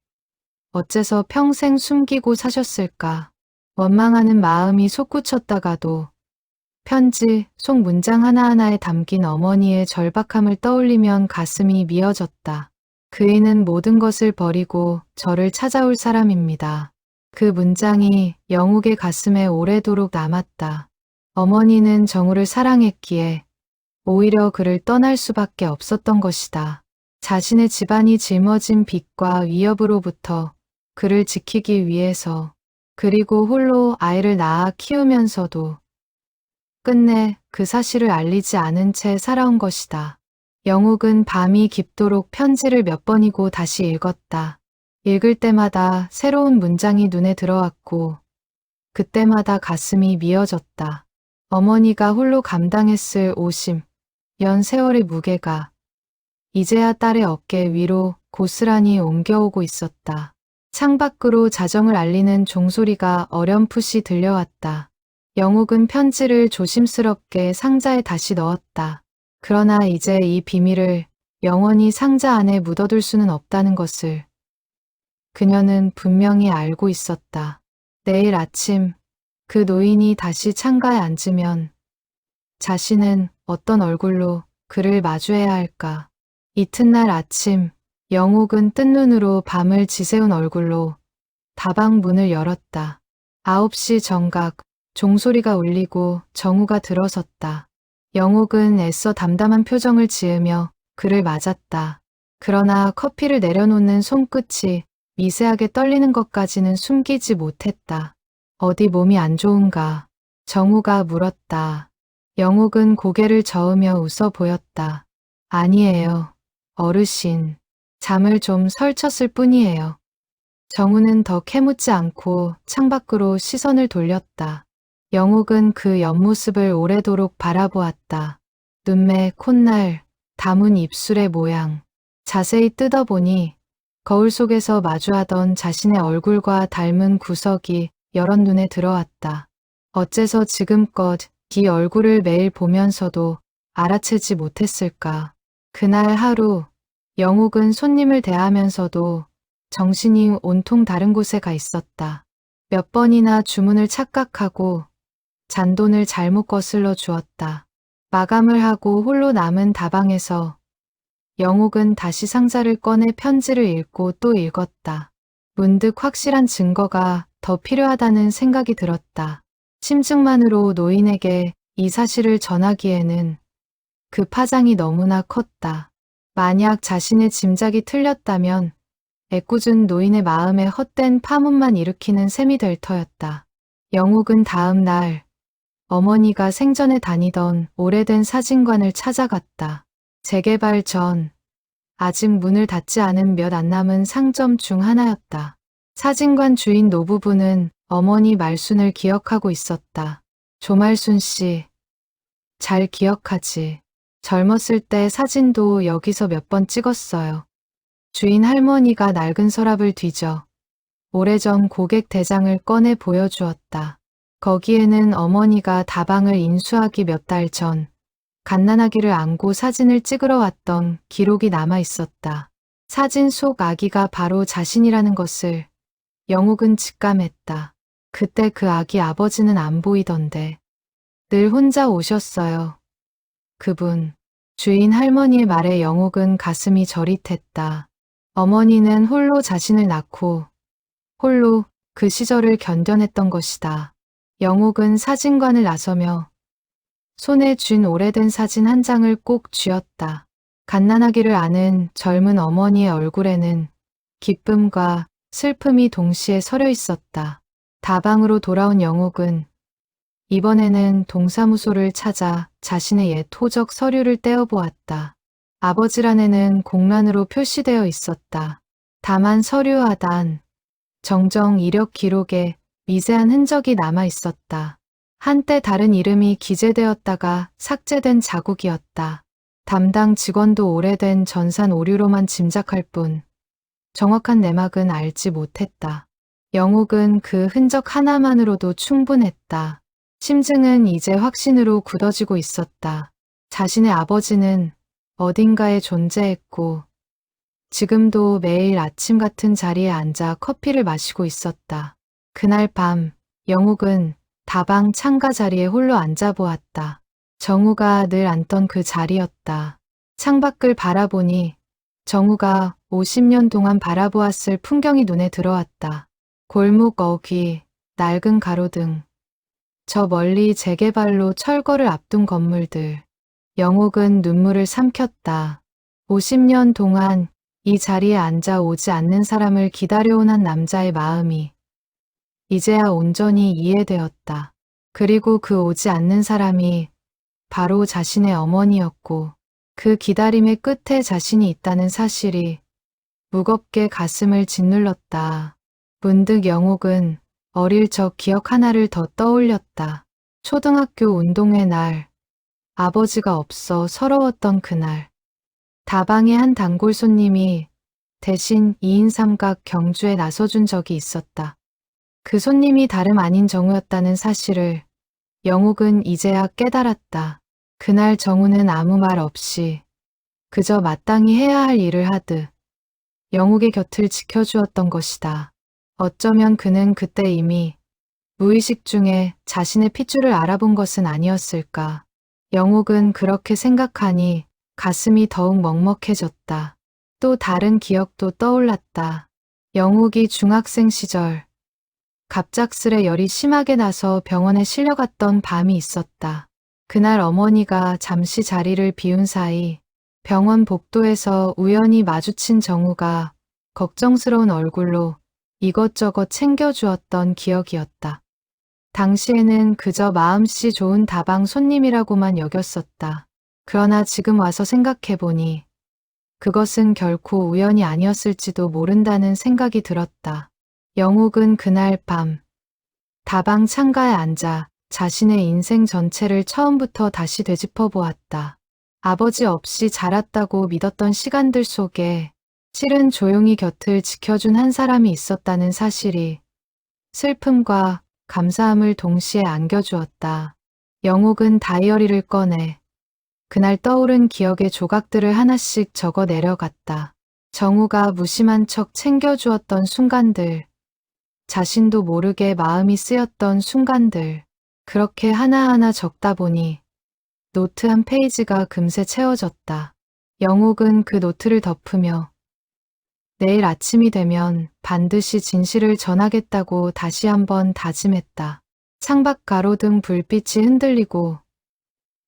어째서 평생 숨기고 사셨을까? 원망하는 마음이 솟구쳤다가도 편지 속 문장 하나하나에 담긴 어머니의 절박함을 떠올리면 가슴이 미어졌다. 그이는 모든 것을 버리고 저를 찾아올 사람입니다. 그 문장이 영욱의 가슴에 오래도록 남았다. 어머니는 정우를 사랑했기에 오히려 그를 떠날 수밖에 없었던 것이다. 자신의 집안이 짊어진 빚과 위협으로부터 그를 지키기 위해서, 그리고 홀로 아이를 낳아 키우면서도 끝내 그 사실을 알리지 않은 채 살아온 것이다. 영욱은 밤이 깊도록 편지를 몇 번이고 다시 읽었다. 읽을 때마다 새로운 문장이 눈에 들어왔고 그때마다 가슴이 미어졌다. 어머니가 홀로 감당했을 오심, 연 세월의 무게가 이제야 딸의 어깨 위로 고스란히 옮겨오고 있었다. 창밖으로 자정을 알리는 종소리가 어렴풋이 들려왔다. 영욱은 편지를 조심스럽게 상자에 다시 넣었다. 그러나 이제 이 비밀을 영원히 상자 안에 묻어둘 수는 없다는 것을 그녀는 분명히 알고 있었다. 내일 아침 그 노인이 다시 창가에 앉으면 자신은 어떤 얼굴로 그를 마주해야 할까. 이튿날 아침 영욱은 뜬 눈으로 밤을 지새운 얼굴로 다방 문을 열었다. 9시 정각 종소리가 울리고 정우가 들어섰다. 영욱은 애써 담담한 표정을 지으며 그를 맞았다. 그러나 커피를 내려놓는 손끝이 미세하게 떨리는 것까지는 숨기지 못했다. 어디 몸이 안 좋은가? 정우가 물었다. 영욱은 고개를 저으며 웃어 보였다. 아니에요. 어르신. 잠을 좀 설쳤을 뿐이에요. 정우는 더 캐묻지 않고 창밖으로 시선을 돌렸다. 영욱은 그 옆모습을 오래도록 바라보았다. 눈매, 콧날, 담은 입술의 모양. 자세히 뜯어보니 거울 속에서 마주하던 자신의 얼굴과 닮은 구석이 여럿 눈에 들어왔다. 어째서 지금껏 이 얼굴을 매일 보면서도 알아채지 못했을까. 그날 하루 영욱은 손님을 대하면서도 정신이 온통 다른 곳에 가 있었다. 몇 번이나 주문을 착각하고 잔돈을 잘못 거슬러 주었다. 마감을 하고 홀로 남은 다방에서 영욱은 다시 상자를 꺼내 편지를 읽고 또 읽었다. 문득 확실한 증거가 더 필요하다는 생각이 들었다. 심증만으로 노인에게 이 사실을 전하기에는 그 파장이 너무나 컸다. 만약 자신의 짐작이 틀렸다면 애꿎은 노인의 마음에 헛된 파문만 일으키는 셈이 될 터였다. 영욱은 다음 날 어머니가 생전에 다니던 오래된 사진관을 찾아갔다. 재개발 전 아직 문을 닫지 않은 몇 안 남은 상점 중 하나였다. 사진관 주인 노부부는 어머니 말순을 기억하고 있었다. 조말순 씨, 잘 기억하지. 젊었을 때 사진도 여기서 몇 번 찍었어요. 주인 할머니가 낡은 서랍을 뒤져 오래전 고객 대장을 꺼내 보여주었다. 거기에는 어머니가 다방을 인수하기 몇 달 전 갓난아기를 안고 사진을 찍으러 왔던 기록이 남아 있었다. 사진 속 아기가 바로 자신이라는 것을 영욱은 직감했다. 그때 그 아기 아버지는 안 보이던데. 늘 혼자 오셨어요. 그분. 주인 할머니의 말에 영욱은 가슴이 저릿했다. 어머니는 홀로 자신을 낳고 홀로 그 시절을 견뎌냈던 것이다. 영욱은 사진관을 나서며 손에 쥔 오래된 사진 한 장을 꼭 쥐었다. 갓난아기를 아는 젊은 어머니의 얼굴에는 기쁨과 슬픔이 동시에 서려 있었다. 다방으로 돌아온 영욱은 이번에는 동사무소를 찾아 자신의 옛 호적 서류를 떼어보았다. 아버지란에는 공란으로 표시되어 있었다. 다만 서류 하단, 정정 이력 기록에 미세한 흔적이 남아 있었다. 한때 다른 이름이 기재되었다가 삭제된 자국이었다. 담당 직원도 오래된 전산 오류로만 짐작할 뿐 정확한 내막은 알지 못했다. 영욱은 그 흔적 하나만으로도 충분했다. 심증은 이제 확신으로 굳어지고 있었다. 자신의 아버지는 어딘가에 존재했고 지금도 매일 아침 같은 자리에 앉아 커피를 마시고 있었다. 그날 밤 영욱은 다방 창가 자리에 홀로 앉아보았다. 정우가 늘 앉던 그 자리였다. 창밖을 바라보니 정우가 50년 동안 바라보았을 풍경이 눈에 들어왔다. 골목 어귀, 낡은 가로등, 저 멀리 재개발로 철거를 앞둔 건물들. 영욱은 눈물을 삼켰다. 50년 동안 이 자리에 앉아 오지 않는 사람을 기다려온 한 남자의 마음이 이제야 온전히 이해되었다. 그리고 그 오지 않는 사람이 바로 자신의 어머니였고 그 기다림의 끝에 자신이 있다는 사실이 무겁게 가슴을 짓눌렀다. 문득 영욱은 어릴 적 기억 하나를 더 떠올렸다. 초등학교 운동회 날, 아버지가 없어 서러웠던 그날. 다방의 한 단골 손님이 대신 2인 삼각 경주에 나서준 적이 있었다. 그 손님이 다름 아닌 정우였다는 사실을 영욱은 이제야 깨달았다. 그날 정우는 아무 말 없이 그저 마땅히 해야 할 일을 하듯 영욱의 곁을 지켜주었던 것이다. 어쩌면 그는 그때 이미 무의식 중에 자신의 핏줄을 알아본 것은 아니었을까. 영욱은 그렇게 생각하니 가슴이 더욱 먹먹해졌다. 또 다른 기억도 떠올랐다. 영욱이 중학생 시절 갑작스레 열이 심하게 나서 병원에 실려갔던 밤이 있었다. 그날 어머니가 잠시 자리를 비운 사이 병원 복도에서 우연히 마주친 정우가 걱정스러운 얼굴로 이것저것 챙겨주었던 기억이었다. 당시에는 그저 마음씨 좋은 다방 손님이라고만 여겼었다. 그러나 지금 와서 생각해보니 그것은 결코 우연이 아니었을지도 모른다는 생각이 들었다. 영욱은 그날 밤 다방 창가에 앉아 자신의 인생 전체를 처음부터 다시 되짚어 보았다. 아버지 없이 자랐다고 믿었던 시간들 속에 실은 조용히 곁을 지켜준 한 사람이 있었다는 사실이 슬픔과 감사함을 동시에 안겨주었다. 영욱은 다이어리를 꺼내 그날 떠오른 기억의 조각들을 하나씩 적어 내려갔다. 정우가 무심한 척 챙겨주었던 순간들, 자신도 모르게 마음이 쓰였던 순간들, 그렇게 하나하나 적다 보니 노트 한 페이지가 금세 채워졌다. 영욱은 그 노트를 덮으며 내일 아침이 되면 반드시 진실을 전하겠다고 다시 한번 다짐했다. 창밖 가로등 불빛이 흔들리고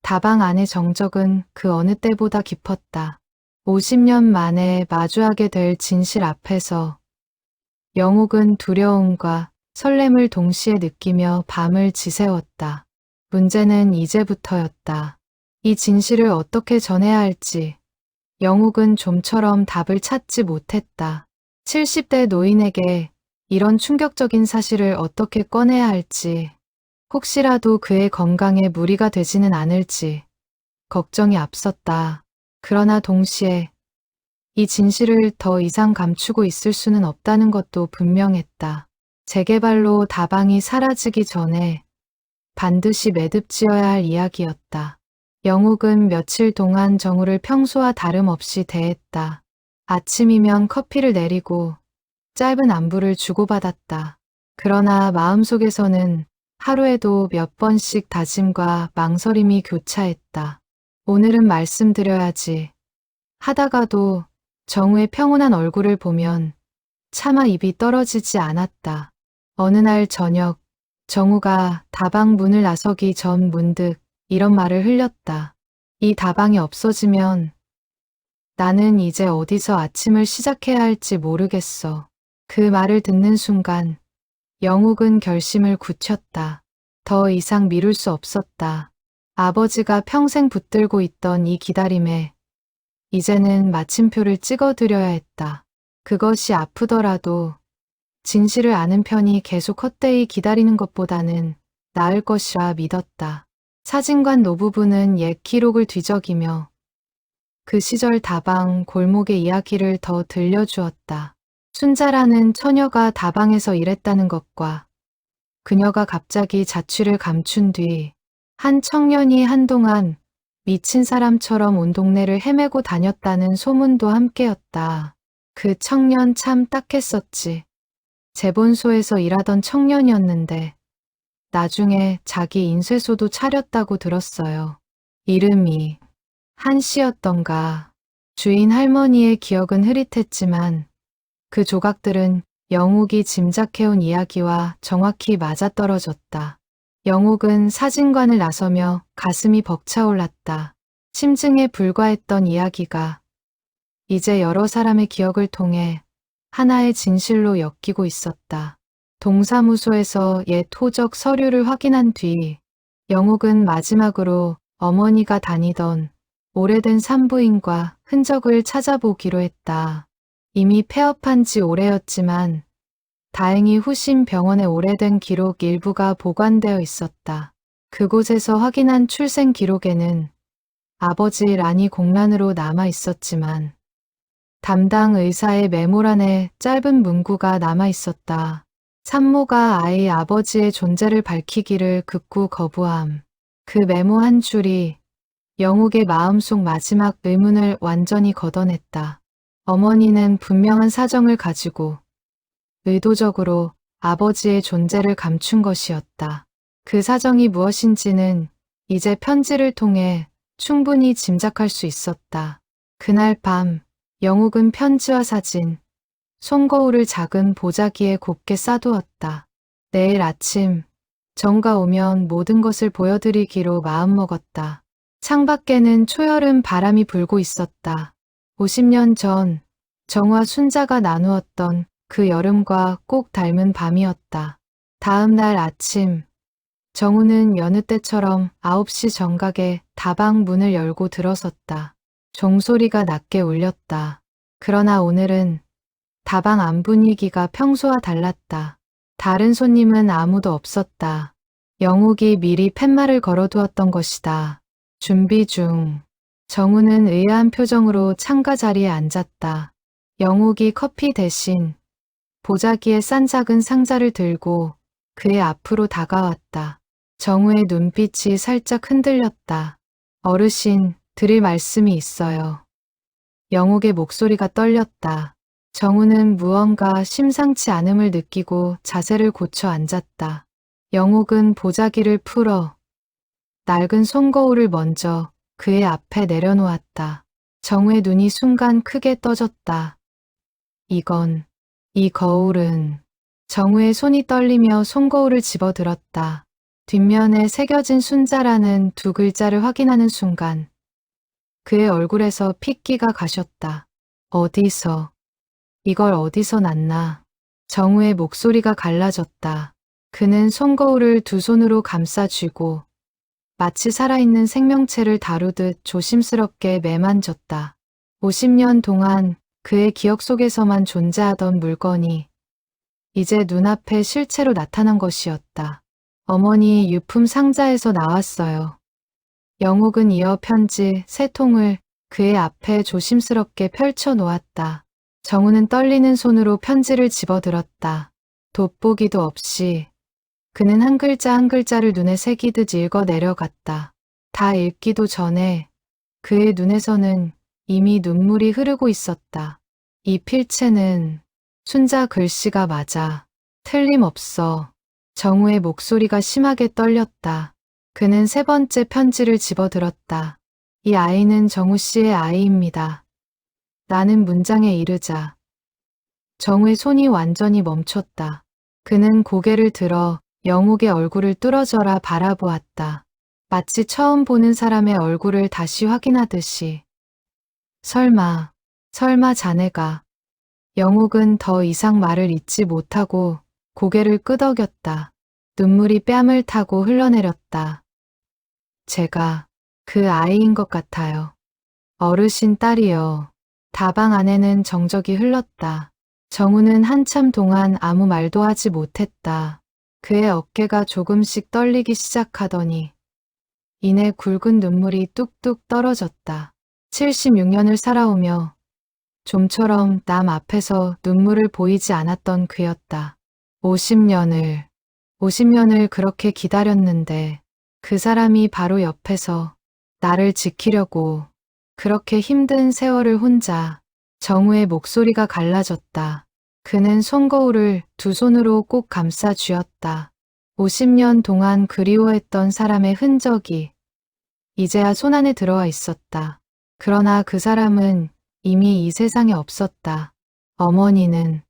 다방 안의 정적은 그 어느 때보다 깊었다. 50년 만에 마주하게 될 진실 앞에서 영욱은 두려움과 설렘을 동시에 느끼며 밤을 지새웠다. 문제는 이제부터였다. 이 진실을 어떻게 전해야 할지 영욱은 좀처럼 답을 찾지 못했다. 70대 노인에게 이런 충격적인 사실을 어떻게 꺼내야 할지, 혹시라도 그의 건강에 무리가 되지는 않을지 걱정이 앞섰다. 그러나 동시에 이 진실을 더 이상 감추고 있을 수는 없다는 것도 분명했다. 재개발로 다방이 사라지기 전에 반드시 매듭지어야 할 이야기였다. 영욱은 며칠 동안 정우를 평소와 다름없이 대했다. 아침이면 커피를 내리고 짧은 안부를 주고받았다. 그러나 마음속에서는 하루에도 몇 번씩 다짐과 망설임이 교차했다. 오늘은 말씀드려야지 하다가도 정우의 평온한 얼굴을 보면 차마 입이 떨어지지 않았다. 어느 날 저녁 정우가 다방 문을 나서기 전 문득 이런 말을 흘렸다. 이 다방이 없어지면 나는 이제 어디서 아침을 시작해야 할지 모르겠어. 그 말을 듣는 순간 영욱은 결심을 굳혔다. 더 이상 미룰 수 없었다. 아버지가 평생 붙들고 있던 이 기다림에 이제는 마침표를 찍어드려야 했다. 그것이 아프더라도 진실을 아는 편이 계속 헛되이 기다리는 것보다는 나을 것이라 믿었다. 사진관 노부부는 옛 기록을 뒤적이며 그 시절 다방 골목의 이야기를 더 들려주었다. 순자라는 처녀가 다방에서 일했다는 것과 그녀가 갑자기 자취를 감춘 뒤 한 청년이 한동안 미친 사람처럼 온 동네를 헤매고 다녔다는 소문도 함께였다. 그 청년 참 딱했었지. 재본소에서 일하던 청년이었는데 나중에 자기 인쇄소도 차렸다고 들었어요. 이름이 한씨였던가. 주인 할머니의 기억은 흐릿했지만 그 조각들은 영욱이 짐작해온 이야기와 정확히 맞아떨어졌다. 영욱은 사진관을 나서며 가슴이 벅차올랐다. 심증에 불과했던 이야기가 이제 여러 사람의 기억을 통해 하나의 진실로 엮이고 있었다. 동사무소에서 옛 호적 서류를 확인한 뒤 영욱은 마지막으로 어머니가 다니던 오래된 산부인과 흔적을 찾아보기로 했다. 이미 폐업한 지 오래였지만 다행히 후신 병원의 오래된 기록 일부가 보관되어 있었다. 그곳에서 확인한 출생 기록에는 아버지 란이 공란으로 남아 있었지만 담당 의사의 메모란에 짧은 문구가 남아 있었다. 산모가 아이 아버지의 존재를 밝히기를 극구 거부함. 그 메모 한 줄이 영욱의 마음속 마지막 의문을 완전히 걷어냈다. 어머니는 분명한 사정을 가지고 의도적으로 아버지의 존재를 감춘 것이었다. 그 사정이 무엇인지는 이제 편지를 통해 충분히 짐작할 수 있었다. 그날 밤 영욱은 편지와 사진, 손거울을 작은 보자기에 곱게 싸두었다. 내일 아침 정가 오면 모든 것을 보여드리기로 마음먹었다. 창밖에는 초여름 바람이 불고 있었다. 50년 전 정과 순자가 나누었던 그 여름과 꼭 닮은 밤이었다. 다음 날 아침 정우는 여느 때처럼 9시 정각에 다방 문을 열고 들어섰다. 종소리가 낮게 울렸다. 그러나 오늘은 다방 안 분위기가 평소와 달랐다. 다른 손님은 아무도 없었다. 영욱이 미리 팻말을 걸어두었던 것이다. 준비 중. 정우는 의아한 표정으로 창가 자리에 앉았다. 영욱이 커피 대신 보자기에 싼 작은 상자를 들고 그의 앞으로 다가왔다. 정우의 눈빛이 살짝 흔들렸다. 어르신, 드릴 말씀이 있어요. 영욱의 목소리가 떨렸다. 정우는 무언가 심상치 않음을 느끼고 자세를 고쳐 앉았다. 영욱은 보자기를 풀어 낡은 손거울을 먼저 그의 앞에 내려놓았다. 정우의 눈이 순간 크게 떠졌다. 이 거울은. 정우의 손이 떨리며 손거울을 집어들었다. 뒷면에 새겨진 순자라는 두 글자를 확인하는 순간 그의 얼굴에서 핏기가 가셨다. 이걸 어디서 났나? 정우의 목소리가 갈라졌다. 그는 손거울을 두 손으로 감싸 쥐고 마치 살아있는 생명체를 다루듯 조심스럽게 매만졌다. 50년 동안 그의 기억 속에서만 존재하던 물건이 이제 눈앞에 실체로 나타난 것이었다. 어머니의 유품 상자에서 나왔어요. 영욱은 이어 편지 3통을 그의 앞에 조심스럽게 펼쳐 놓았다. 정우는 떨리는 손으로 편지를 집어들었다. 돋보기도 없이 그는 한 글자 한 글자를 눈에 새기듯 읽어 내려갔다. 다 읽기도 전에 그의 눈에서는 이미 눈물이 흐르고 있었다. 이 필체는 순자 글씨가 맞아. 틀림없어. 정우의 목소리가 심하게 떨렸다. 그는 3번째 편지를 집어들었다. 이 아이는 정우 씨의 아이입니다. 라는 문장에 이르자 정우의 손이 완전히 멈췄다. 그는 고개를 들어 영욱의 얼굴을 뚫어져라 바라보았다. 마치 처음 보는 사람의 얼굴을 다시 확인하듯이. 설마 자네가. 영욱은 더 이상 말을 잇지 못하고 고개를 끄덕였다. 눈물이 뺨을 타고 흘러내렸다. 제가 그 아이인 것 같아요. 어르신 딸이요. 다방 안에는 정적이 흘렀다. 정우는 한참 동안 아무 말도 하지 못했다. 그의 어깨가 조금씩 떨리기 시작하더니 이내 굵은 눈물이 뚝뚝 떨어졌다. 76년을 살아오며 좀처럼 남 앞에서 눈물을 보이지 않았던 그였다. 50년을 그렇게 기다렸는데 그 사람이 바로 옆에서 나를 지키려고 그렇게 힘든 세월을 혼자. 정우의 목소리가 갈라졌다. 그는 손거울을 두 손으로 꼭 감싸 쥐었다. 50년 동안 그리워했던 사람의 흔적이 이제야 손안에 들어와 있었다. 그러나 그 사람은 이미 이 세상에 없었다. 어머니는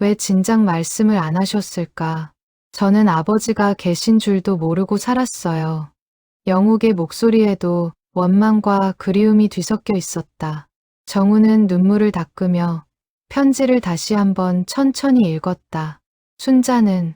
왜 진작 말씀을 안 하셨을까? 저는 아버지가 계신 줄도 모르고 살았어요. 영욱의 목소리에도 원망과 그리움이 뒤섞여 있었다. 정우는 눈물을 닦으며 편지를 다시 한번 천천히 읽었다. 순자는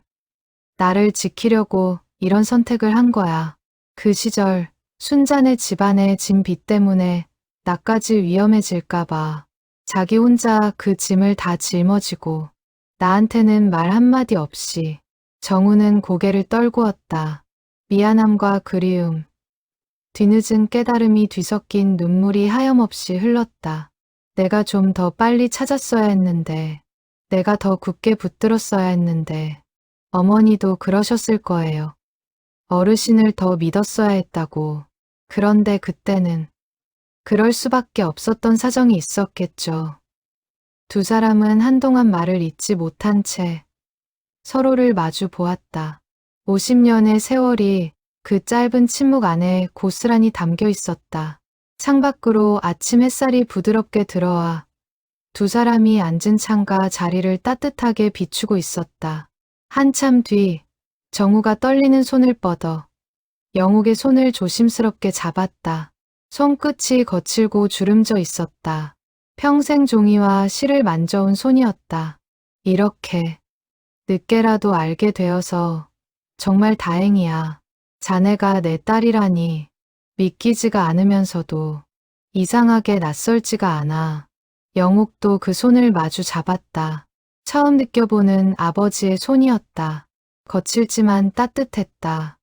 나를 지키려고 이런 선택을 한 거야. 그 시절 순자네 집안의 짐 빚 때문에 나까지 위험해질까봐 자기 혼자 그 짐을 다 짊어지고 나한테는 말 한마디 없이. 정우는 고개를 떨구었다. 미안함과 그리움, 뒤늦은 깨달음이 뒤섞인 눈물이 하염없이 흘렀다. 내가 좀 더 빨리 찾았어야 했는데 내가 더 굳게 붙들었어야 했는데 어머니도 그러셨을 거예요. 어르신을 더 믿었어야 했다고. 그런데 그때는 그럴 수밖에 없었던 사정이 있었겠죠. 두 사람은 한동안 말을 잇지 못한 채 서로를 마주 보았다. 50년의 세월이 그 짧은 침묵 안에 고스란히 담겨 있었다. 창밖으로 아침 햇살이 부드럽게 들어와 두 사람이 앉은 창가 자리를 따뜻하게 비추고 있었다. 한참 뒤 정우가 떨리는 손을 뻗어 영욱의 손을 조심스럽게 잡았다. 손끝이 거칠고 주름져 있었다. 평생 종이와 실을 만져온 손이었다. 이렇게 늦게라도 알게 되어서 정말 다행이야. 자네가 내 딸이라니 믿기지가 않으면서도 이상하게 낯설지가 않아. 영욱도 그 손을 마주 잡았다. 처음 느껴보는 아버지의 손이었다. 거칠지만 따뜻했다.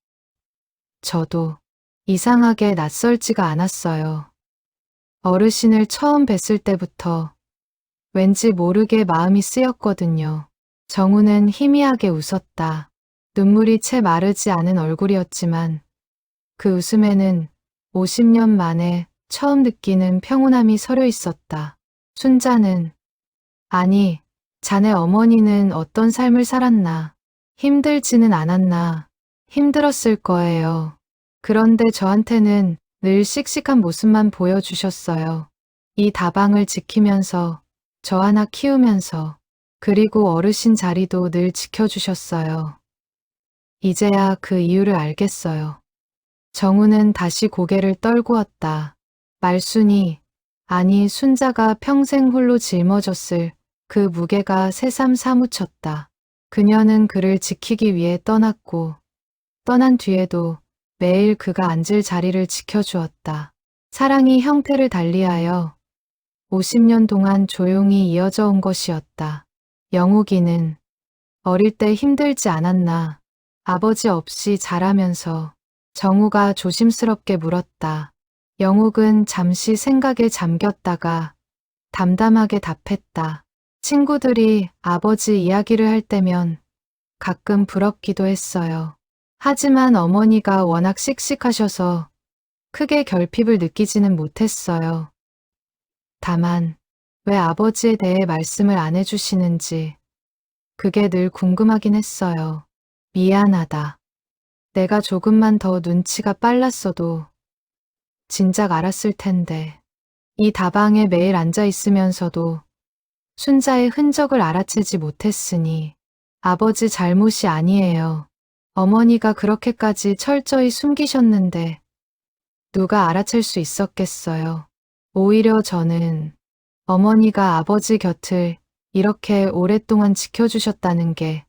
저도 이상하게 낯설지가 않았어요. 어르신을 처음 뵀을 때부터 왠지 모르게 마음이 쓰였거든요. 정우는 희미하게 웃었다. 눈물이 채 마르지 않은 얼굴이었지만 그 웃음에는 50년 만에 처음 느끼는 평온함이 서려 있었다. 순자는, 아니, 자네 어머니는 어떤 삶을 살았나? 힘들지는 않았나? 힘들었을 거예요. 그런데 저한테는 늘 씩씩한 모습만 보여주셨어요. 이 다방을 지키면서, 저 하나 키우면서, 그리고 어르신 자리도 늘 지켜주셨어요. 이제야 그 이유를 알겠어요. 정우는 다시 고개를 떨구었다. 말순이, 아니 순자가 평생 홀로 짊어졌을 그 무게가 새삼 사무쳤다. 그녀는 그를 지키기 위해 떠났고 떠난 뒤에도 매일 그가 앉을 자리를 지켜주었다. 사랑이 형태를 달리하여 50년 동안 조용히 이어져 온 것이었다. 영욱이는 어릴 때 힘들지 않았나? 아버지 없이 자라면서 정우가 조심스럽게 물었다. 영욱은 잠시 생각에 잠겼다가 담담하게 답했다. 친구들이 아버지 이야기를 할 때면 가끔 부럽기도 했어요. 하지만 어머니가 워낙 씩씩하셔서 크게 결핍을 느끼지는 못했어요. 다만 왜 아버지에 대해 말씀을 안 해주시는지 그게 늘 궁금하긴 했어요. 미안하다. 내가 조금만 더 눈치가 빨랐어도 진작 알았을 텐데. 이 다방에 매일 앉아 있으면서도 순자의 흔적을 알아채지 못했으니 아버지 잘못이 아니에요. 어머니가 그렇게까지 철저히 숨기셨는데 누가 알아챌 수 있었겠어요. 오히려 저는 어머니가 아버지 곁을 이렇게 오랫동안 지켜주셨다는 게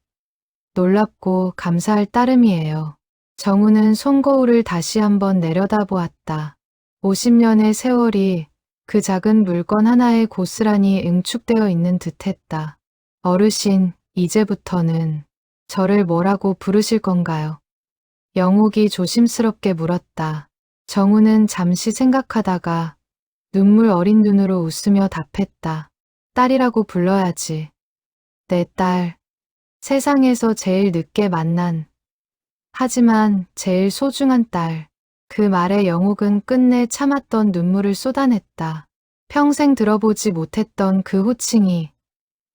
놀랍고 감사할 따름이에요. 정우는 손거울을 다시 한번 내려다보았다. 50년의 세월이 그 작은 물건 하나에 고스란히 응축되어 있는 듯했다. 어르신, 이제부터는 저를 뭐라고 부르실 건가요? 영욱이 조심스럽게 물었다. 정우는 잠시 생각하다가 눈물 어린 눈으로 웃으며 답했다. 딸이라고 불러야지. 내 딸. 세상에서 제일 늦게 만난, 하지만 제일 소중한 딸. 그 말에 영욱은 끝내 참았던 눈물을 쏟아냈다. 평생 들어보지 못했던 그 호칭이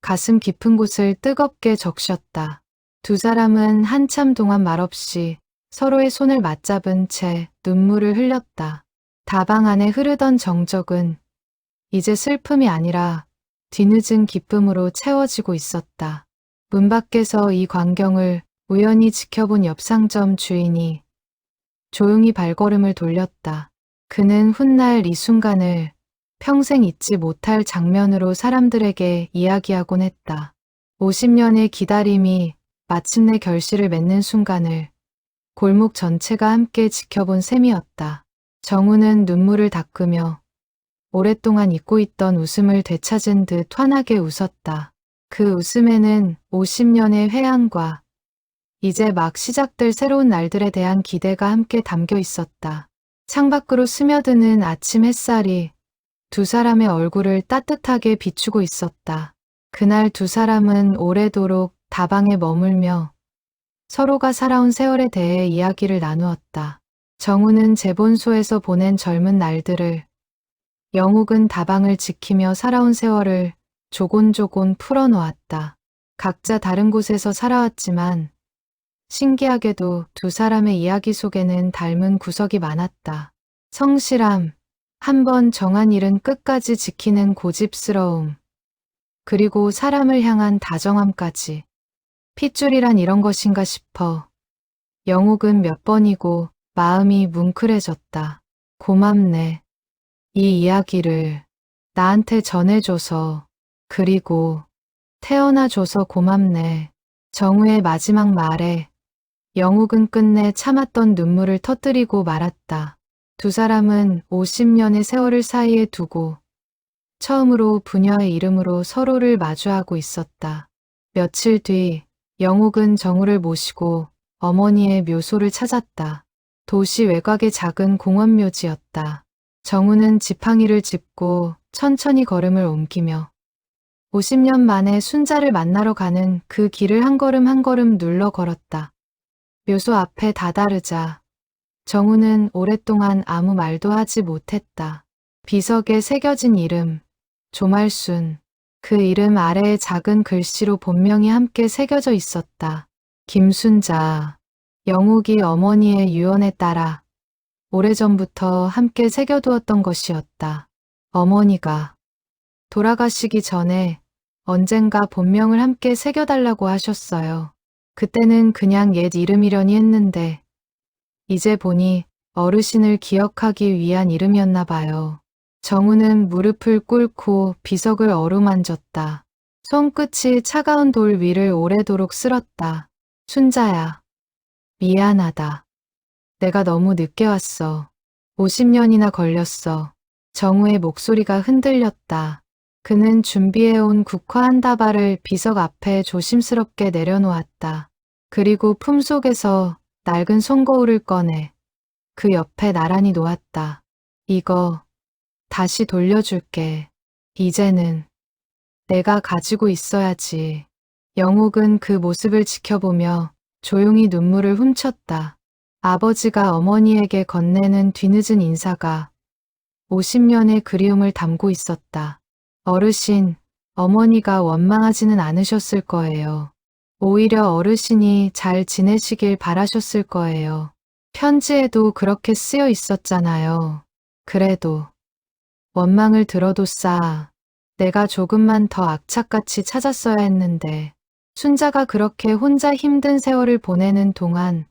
가슴 깊은 곳을 뜨겁게 적셨다. 두 사람은 한참 동안 말없이 서로의 손을 맞잡은 채 눈물을 흘렸다. 다방 안에 흐르던 정적은 이제 슬픔이 아니라 뒤늦은 기쁨으로 채워지고 있었다. 문 밖에서 이 광경을 우연히 지켜본 옆상점 주인이 조용히 발걸음을 돌렸다. 그는 훗날 이 순간을 평생 잊지 못할 장면으로 사람들에게 이야기하곤 했다. 50년의 기다림이 마침내 결실을 맺는 순간을 골목 전체가 함께 지켜본 셈이었다. 정우는 눈물을 닦으며 오랫동안 잊고 있던 웃음을 되찾은 듯 환하게 웃었다. 그 웃음에는 50년의 회한과 이제 막 시작될 새로운 날들에 대한 기대가 함께 담겨 있었다. 창밖으로 스며드는 아침 햇살이 두 사람의 얼굴을 따뜻하게 비추고 있었다. 그날 두 사람은 오래도록 다방에 머물며 서로가 살아온 세월에 대해 이야기를 나누었다. 정우는 재본소에서 보낸 젊은 날들을, 영욱은 다방을 지키며 살아온 세월을 조곤조곤 풀어놓았다. 각자 다른 곳에서 살아왔지만 신기하게도 두 사람의 이야기 속에는 닮은 구석이 많았다. 성실함, 한 번 정한 일은 끝까지 지키는 고집스러움, 그리고 사람을 향한 다정함까지. 핏줄이란 이런 것인가 싶어. 영욱은 몇 번이고 마음이 뭉클해졌다. 고맙네. 이 이야기를 나한테 전해줘서, 그리고 태어나줘서 고맙네. 정우의 마지막 말에 영욱은 끝내 참았던 눈물을 터뜨리고 말았다. 두 사람은 50년의 세월을 사이에 두고 처음으로 부녀의 이름으로 서로를 마주하고 있었다. 며칠 뒤 영욱은 정우를 모시고 어머니의 묘소를 찾았다. 도시 외곽의 작은 공원 묘지였다. 정우는 지팡이를 짚고 천천히 걸음을 옮기며 50년 만에 순자를 만나러 가는 그 길을 한 걸음 한 걸음 눌러 걸었다. 묘소 앞에 다다르자 정우는 오랫동안 아무 말도 하지 못했다. 비석에 새겨진 이름, 조말순. 그 이름 아래에 작은 글씨로 본명이 함께 새겨져 있었다. 김순자. 영욱이 어머니의 유언에 따라 오래전부터 함께 새겨두었던 것이었다. 어머니가 돌아가시기 전에 언젠가 본명을 함께 새겨달라고 하셨어요. 그때는 그냥 옛 이름이려니 했는데 이제 보니 어르신을 기억하기 위한 이름이었나 봐요. 정우는 무릎을 꿇고 비석을 어루만졌다. 손끝이 차가운 돌 위를 오래도록 쓸었다. 순자야, 미안하다. 내가 너무 늦게 왔어. 50년이나 걸렸어. 정우의 목소리가 흔들렸다. 그는 준비해온 국화 한 다발을 비석 앞에 조심스럽게 내려놓았다. 그리고 품속에서 낡은 손거울을 꺼내 그 옆에 나란히 놓았다. 이거 다시 돌려줄게. 이제는 내가 가지고 있어야지. 영욱은 그 모습을 지켜보며 조용히 눈물을 훔쳤다. 아버지가 어머니에게 건네는 뒤늦은 인사가 50년의 그리움을 담고 있었다. 어르신, 어머니가 원망하지는 않으셨을 거예요. 오히려 어르신이 잘 지내시길 바라셨을 거예요. 편지에도 그렇게 쓰여 있었잖아요. 그래도 원망을 들어도 내가 조금만 더 악착같이 찾았어야 했는데 순자가 그렇게 혼자 힘든 세월을 보내는 동안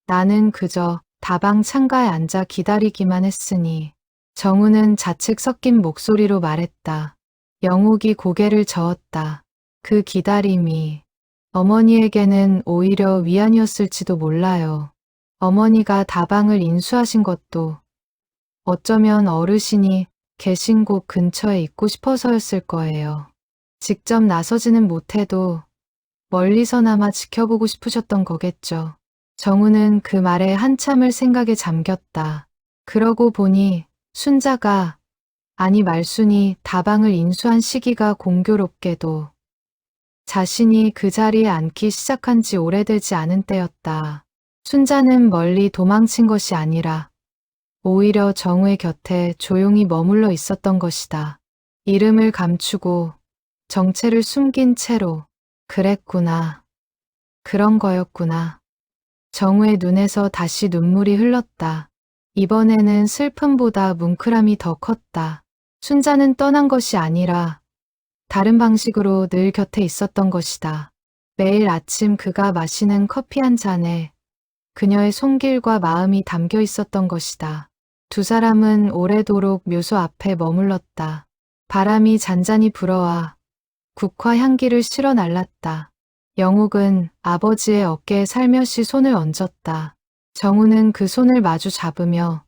나는 그저 다방 창가에 앉아 기다리기만 했으니. 정우는 자책 섞인 목소리로 말했다. 영욱이 고개를 저었다. 그 기다림이 어머니에게는 오히려 위안이었을지도 몰라요. 어머니가 다방을 인수하신 것도 어쩌면 어르신이 계신 곳 근처에 있고 싶어서였을 거예요. 직접 나서지는 못해도 멀리서나마 지켜보고 싶으셨던 거겠죠. 정우는 그 말에 한참을 생각에 잠겼다. 그러고 보니 순자가, 아니 말순이 다방을 인수한 시기가 공교롭게도 자신이 그 자리에 앉기 시작한 지 오래되지 않은 때였다. 순자는 멀리 도망친 것이 아니라 오히려 정우의 곁에 조용히 머물러 있었던 것이다. 이름을 감추고 정체를 숨긴 채로. 그랬구나. 그런 거였구나. 정우의 눈에서 다시 눈물이 흘렀다. 이번에는 슬픔보다 뭉클함이 더 컸다. 순자는 떠난 것이 아니라 다른 방식으로 늘 곁에 있었던 것이다. 매일 아침 그가 마시는 커피 한 잔에 그녀의 손길과 마음이 담겨 있었던 것이다. 두 사람은 오래도록 묘소 앞에 머물렀다. 바람이 잔잔히 불어와 국화 향기를 실어 날랐다. 영욱은 아버지의 어깨에 살며시 손을 얹었다. 정우는 그 손을 마주 잡으며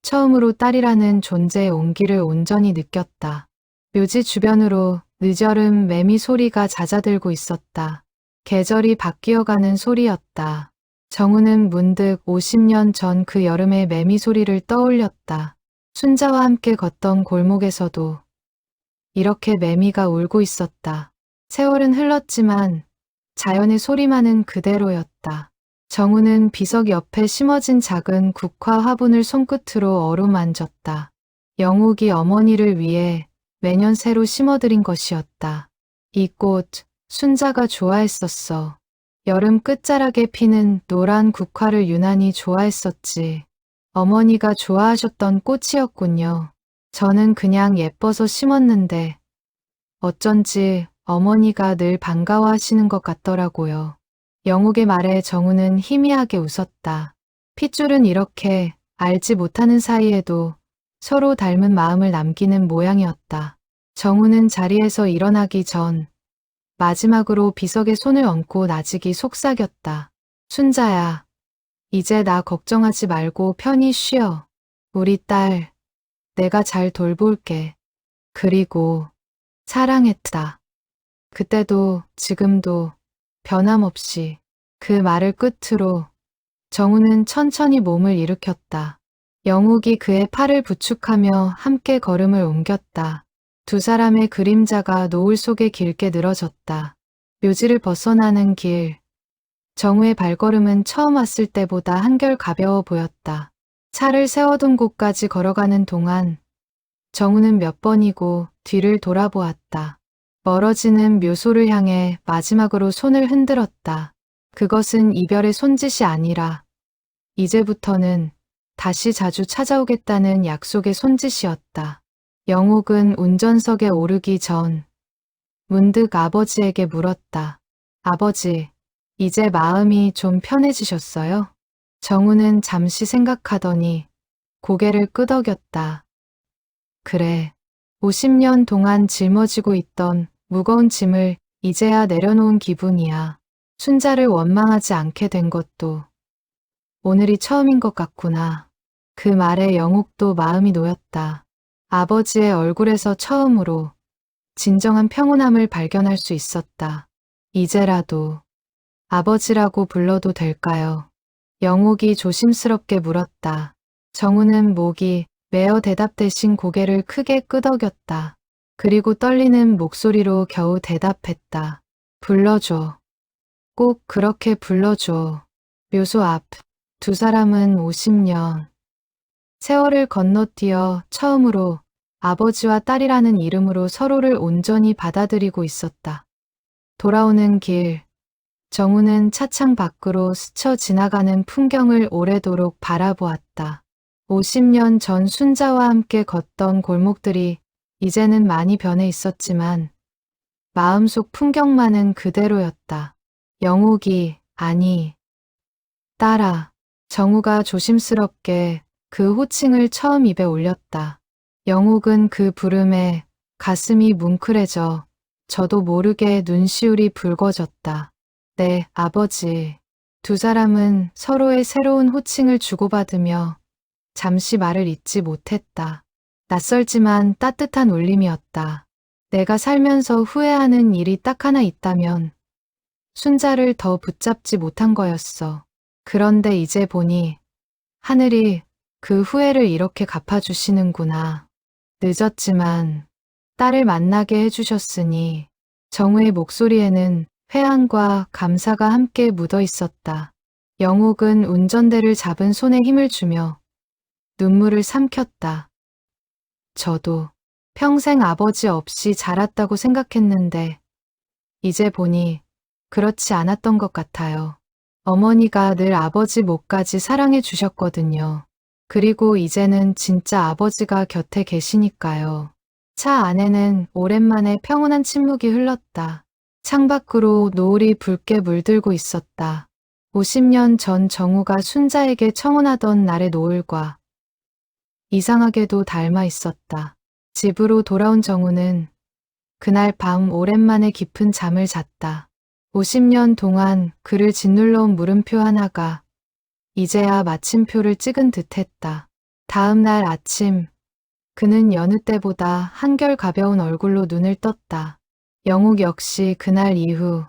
처음으로 딸이라는 존재의 온기를 온전히 느꼈다. 묘지 주변으로 늦여름 매미 소리가 잦아들고 있었다. 계절이 바뀌어가는 소리였다. 정우는 문득 50년 전 그 여름의 매미 소리를 떠올렸다. 순자와 함께 걷던 골목에서도 이렇게 매미가 울고 있었다. 세월은 흘렀지만 자연의 소리만은 그대로였다. 정우는 비석 옆에 심어진 작은 국화 화분을 손끝으로 어루만졌다. 영옥이 어머니를 위해 매년 새로 심어드린 것이었다. 이 꽃, 순자가 좋아했었어. 여름 끝자락에 피는 노란 국화를 유난히 좋아했었지. 어머니가 좋아하셨던 꽃이었군요. 저는 그냥 예뻐서 심었는데 어쩐지 어머니가 늘 반가워하시는 것 같더라고요. 영옥의 말에 정우는 희미하게 웃었다. 핏줄은 이렇게 알지 못하는 사이에도 서로 닮은 마음을 남기는 모양이었다. 정우는 자리에서 일어나기 전 마지막으로 비석에 손을 얹고 나직이 속삭였다. 순자야, 이제 나 걱정하지 말고 편히 쉬어. 우리 딸, 내가 잘 돌볼게. 그리고 사랑했다. 그때도 지금도 변함없이. 그 말을 끝으로 정우는 천천히 몸을 일으켰다. 영옥이 그의 팔을 부축하며 함께 걸음을 옮겼다. 두 사람의 그림자가 노을 속에 길게 늘어졌다. 묘지를 벗어나는 길. 정우의 발걸음은 처음 왔을 때보다 한결 가벼워 보였다. 차를 세워둔 곳까지 걸어가는 동안 정우는 몇 번이고 뒤를 돌아보았다. 멀어지는 묘소를 향해 마지막으로 손을 흔들었다. 그것은 이별의 손짓이 아니라 이제부터는 다시 자주 찾아오겠다는 약속의 손짓이었다. 영옥은 운전석에 오르기 전 문득 아버지에게 물었다. 아버지, 이제 마음이 좀 편해지셨어요? 정우는 잠시 생각하더니 고개를 끄덕였다. 그래, 50년 동안 짊어지고 있던 무거운 짐을 이제야 내려놓은 기분이야. 순자를 원망하지 않게 된 것도 오늘이 처음인 것 같구나. 그 말에 영옥도 마음이 놓였다. 아버지의 얼굴에서 처음으로 진정한 평온함을 발견할 수 있었다. 이제라도 아버지라고 불러도 될까요? 영옥이 조심스럽게 물었다. 정우는 목이 메어 대답 대신 고개를 크게 끄덕였다. 그리고 떨리는 목소리로 겨우 대답했다. 불러줘. 꼭 그렇게 불러줘. 묘소 앞. 두 사람은 50년. 세월을 건너뛰어 처음으로 아버지와 딸이라는 이름으로 서로를 온전히 받아들이고 있었다. 돌아오는 길. 정우는 차창 밖으로 스쳐 지나가는 풍경을 오래도록 바라보았다. 50년 전 순자와 함께 걷던 골목들이 이제는 많이 변해 있었지만 마음속 풍경만은 그대로였다. 영옥이, 아니, 딸아. 정우가 조심스럽게 그 호칭을 처음 입에 올렸다. 영옥은 그 부름에 가슴이 뭉클해져 저도 모르게 눈시울이 붉어졌다. 네, 아버지. 두 사람은 서로의 새로운 호칭을 주고받으며 잠시 말을 잇지 못했다. 낯설지만 따뜻한 울림이었다. 내가 살면서 후회하는 일이 딱 하나 있다면 순자를 더 붙잡지 못한 거였어. 그런데 이제 보니 하늘이 그 후회를 이렇게 갚아주시는구나. 늦었지만 딸을 만나게 해주셨으니. 정우의 목소리에는 회한과 감사가 함께 묻어 있었다. 영옥은 운전대를 잡은 손에 힘을 주며 눈물을 삼켰다. 저도 평생 아버지 없이 자랐다고 생각했는데 이제 보니 그렇지 않았던 것 같아요. 어머니가 늘 아버지 몫까지 사랑해 주셨거든요. 그리고 이제는 진짜 아버지가 곁에 계시니까요. 차 안에는 오랜만에 평온한 침묵이 흘렀다. 창밖으로 노을이 붉게 물들고 있었다. 50년 전 정우가 순자에게 청혼하던 날의 노을과 이상하게도 닮아 있었다. 집으로 돌아온 정우는 그날 밤 오랜만에 깊은 잠을 잤다. 50년 동안 그를 짓눌러온 물음표 하나가 이제야 마침표를 찍은 듯했다. 다음 날 아침 그는 여느 때보다 한결 가벼운 얼굴로 눈을 떴다. 영옥 역시 그날 이후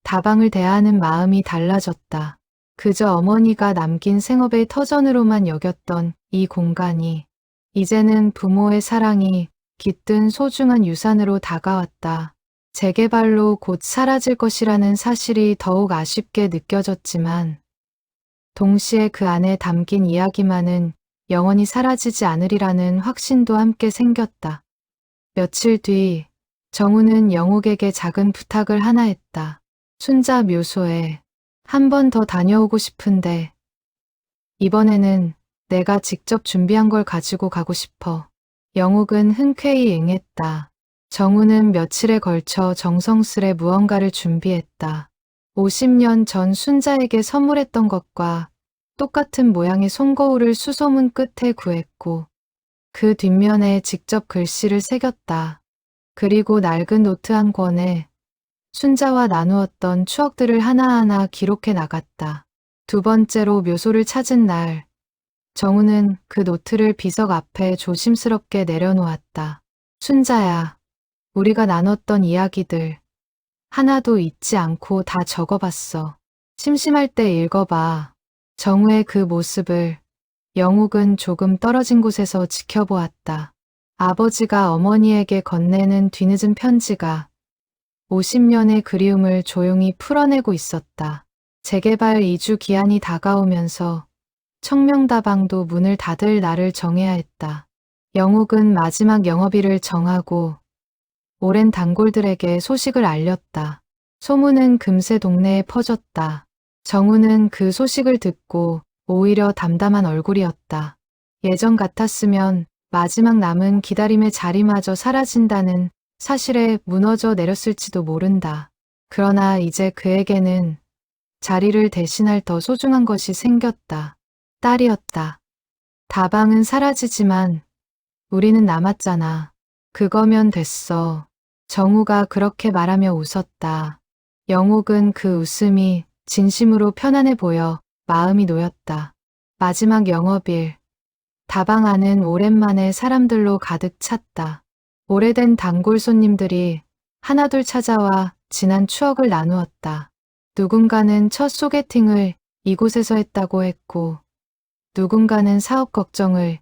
다방을 대하는 마음이 달라졌다. 그저 어머니가 남긴 생업의 터전으로만 여겼던 이 공간이 이제는 부모의 사랑이 깃든 소중한 유산으로 다가왔다. 재개발로 곧 사라질 것이라는 사실이 더욱 아쉽게 느껴졌지만 동시에 그 안에 담긴 이야기만은 영원히 사라지지 않으리라는 확신도 함께 생겼다. 며칠 뒤 정우는 영옥에게 작은 부탁을 하나 했다. 순자 묘소에 한 번 더 다녀오고 싶은데 이번에는 내가 직접 준비한 걸 가지고 가고 싶어. 영옥은 흔쾌히 응했다. 정우는 며칠에 걸쳐 정성스레 무언가를 준비했다. 50년 전 순자에게 선물했던 것과 똑같은 모양의 손거울을 수소문 끝에 구했고 그 뒷면에 직접 글씨를 새겼다. 그리고 낡은 노트 한 권에 순자와 나누었던 추억들을 하나하나 기록해 나갔다. 두 번째로 묘소를 찾은 날, 정우는 그 노트를 비석 앞에 조심스럽게 내려놓았다. 순자야, 우리가 나눴던 이야기들 하나도 잊지 않고 다 적어봤어. 심심할 때 읽어봐. 정우의 그 모습을 영옥은 조금 떨어진 곳에서 지켜보았다. 아버지가 어머니에게 건네는 뒤늦은 편지가 50년의 그리움을 조용히 풀어내고 있었다. 재개발 이주 기한이 다가오면서 청명다방도 문을 닫을 날을 정해야 했다. 영옥은 마지막 영업일을 정하고 오랜 단골들에게 소식을 알렸다. 소문은 금세 동네에 퍼졌다. 정우는 그 소식을 듣고 오히려 담담한 얼굴이었다. 예전 같았으면 마지막 남은 기다림의 자리마저 사라진다는 사실에 무너져 내렸을지도 모른다. 그러나 이제 그에게는 자리를 대신할 더 소중한 것이 생겼다. 딸이었다. 다방은 사라지지만 우리는 남았잖아. 그거면 됐어. 정우가 그렇게 말하며 웃었다. 영옥은 그 웃음이 진심으로 편안해 보여 마음이 놓였다. 마지막 영업일. 다방 안은 오랜만에 사람들로 가득 찼다. 오래된 단골 손님들이 하나둘 찾아와 지난 추억을 나누었다. 누군가는 첫 소개팅을 이곳에서 했다고 했고 누군가는 사업 걱정을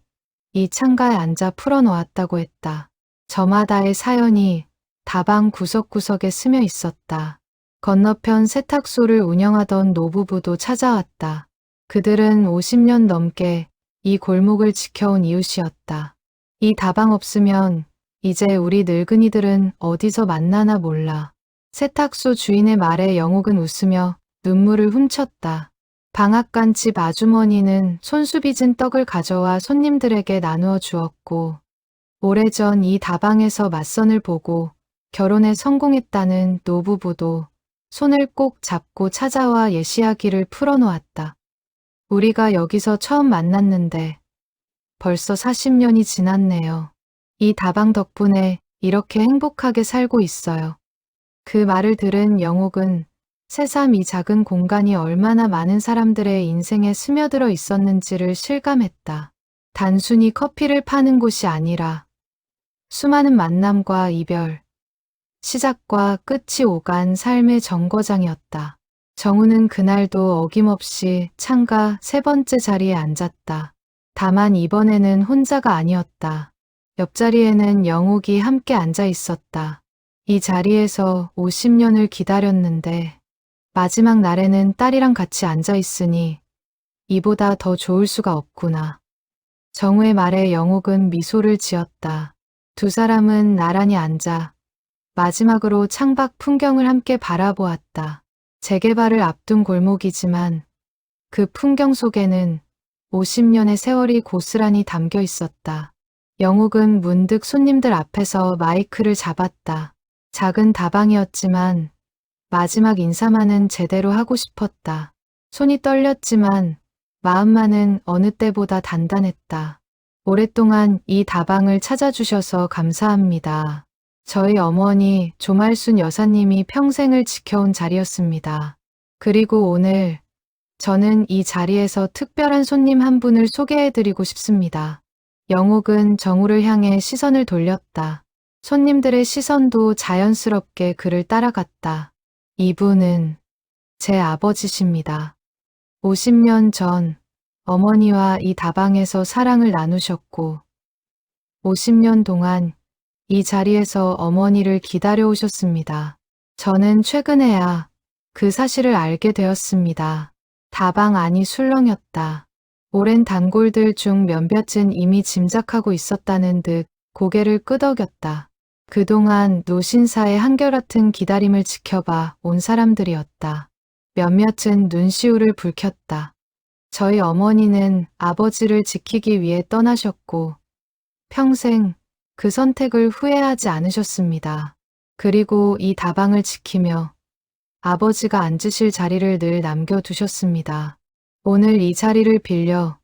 이 창가에 앉아 풀어놓았다고 했다. 저마다의 사연이 다방 구석구석에 스며 있었다. 건너편 세탁소를 운영하던 노부부도 찾아왔다. 그들은 50년 넘게 이 골목을 지켜온 이웃이었다. 이 다방 없으면 이제 우리 늙은이들은 어디서 만나나 몰라. 세탁소 주인의 말에 영옥은 웃으며 눈물을 훔쳤다. 방앗간 집 아주머니는 손수 빚은 떡을 가져와 손님들에게 나누어 주었고 오래전 이 다방에서 맞선을 보고 결혼에 성공했다는 노부부도 손을 꼭 잡고 찾아와 예시하기를 풀어놓았다. 우리가 여기서 처음 만났는데 벌써 40년이 지났네요. 이 다방 덕분에 이렇게 행복하게 살고 있어요. 그 말을 들은 영옥은 새삼 이 작은 공간이 얼마나 많은 사람들의 인생에 스며들어 있었는지를 실감했다. 단순히 커피를 파는 곳이 아니라 수많은 만남과 이별, 시작과 끝이 오간 삶의 정거장이었다. 정우는 그날도 어김없이 창가 세 번째 자리에 앉았다. 다만 이번에는 혼자가 아니었다. 옆자리에는 영옥이 함께 앉아 있었다. 이 자리에서 50년을 기다렸는데 마지막 날에는 딸이랑 같이 앉아 있으니 이보다 더 좋을 수가 없구나. 정우의 말에 영옥은 미소를 지었다. 두 사람은 나란히 앉아 마지막으로 창밖 풍경을 함께 바라보았다. 재개발을 앞둔 골목이지만 그 풍경 속에는 50년의 세월이 고스란히 담겨 있었다. 영옥은 문득 손님들 앞에서 마이크를 잡았다. 작은 다방이었지만 마지막 인사만은 제대로 하고 싶었다. 손이 떨렸지만 마음만은 어느 때보다 단단했다. 오랫동안 이 다방을 찾아주셔서 감사합니다. 저희 어머니 조말순 여사님이 평생을 지켜온 자리였습니다. 그리고 오늘 저는 이 자리에서 특별한 손님 한 분을 소개해드리고 싶습니다. 영옥은 정우를 향해 시선을 돌렸다. 손님들의 시선도 자연스럽게 그를 따라갔다. 이분은 제 아버지십니다. 50년 전 어머니와 이 다방에서 사랑을 나누셨고 50년 동안 이 자리에서 어머니를 기다려 오셨습니다. 저는 최근에야 그 사실을 알게 되었습니다. 다방 안이 술렁였다. 오랜 단골들 중 몇몇은 이미 짐작하고 있었다는 듯 고개를 끄덕였다. 그동안 노신사의 한결같은 기다림을 지켜봐 온 사람들이었다. 몇몇은 눈시울을 붉혔다. 저희 어머니는 아버지를 지키기 위해 떠나셨고 평생 그 선택을 후회하지 않으셨습니다. 그리고 이 다방을 지키며 아버지가 앉으실 자리를 늘 남겨두셨습니다. 오늘 이 자리를 빌려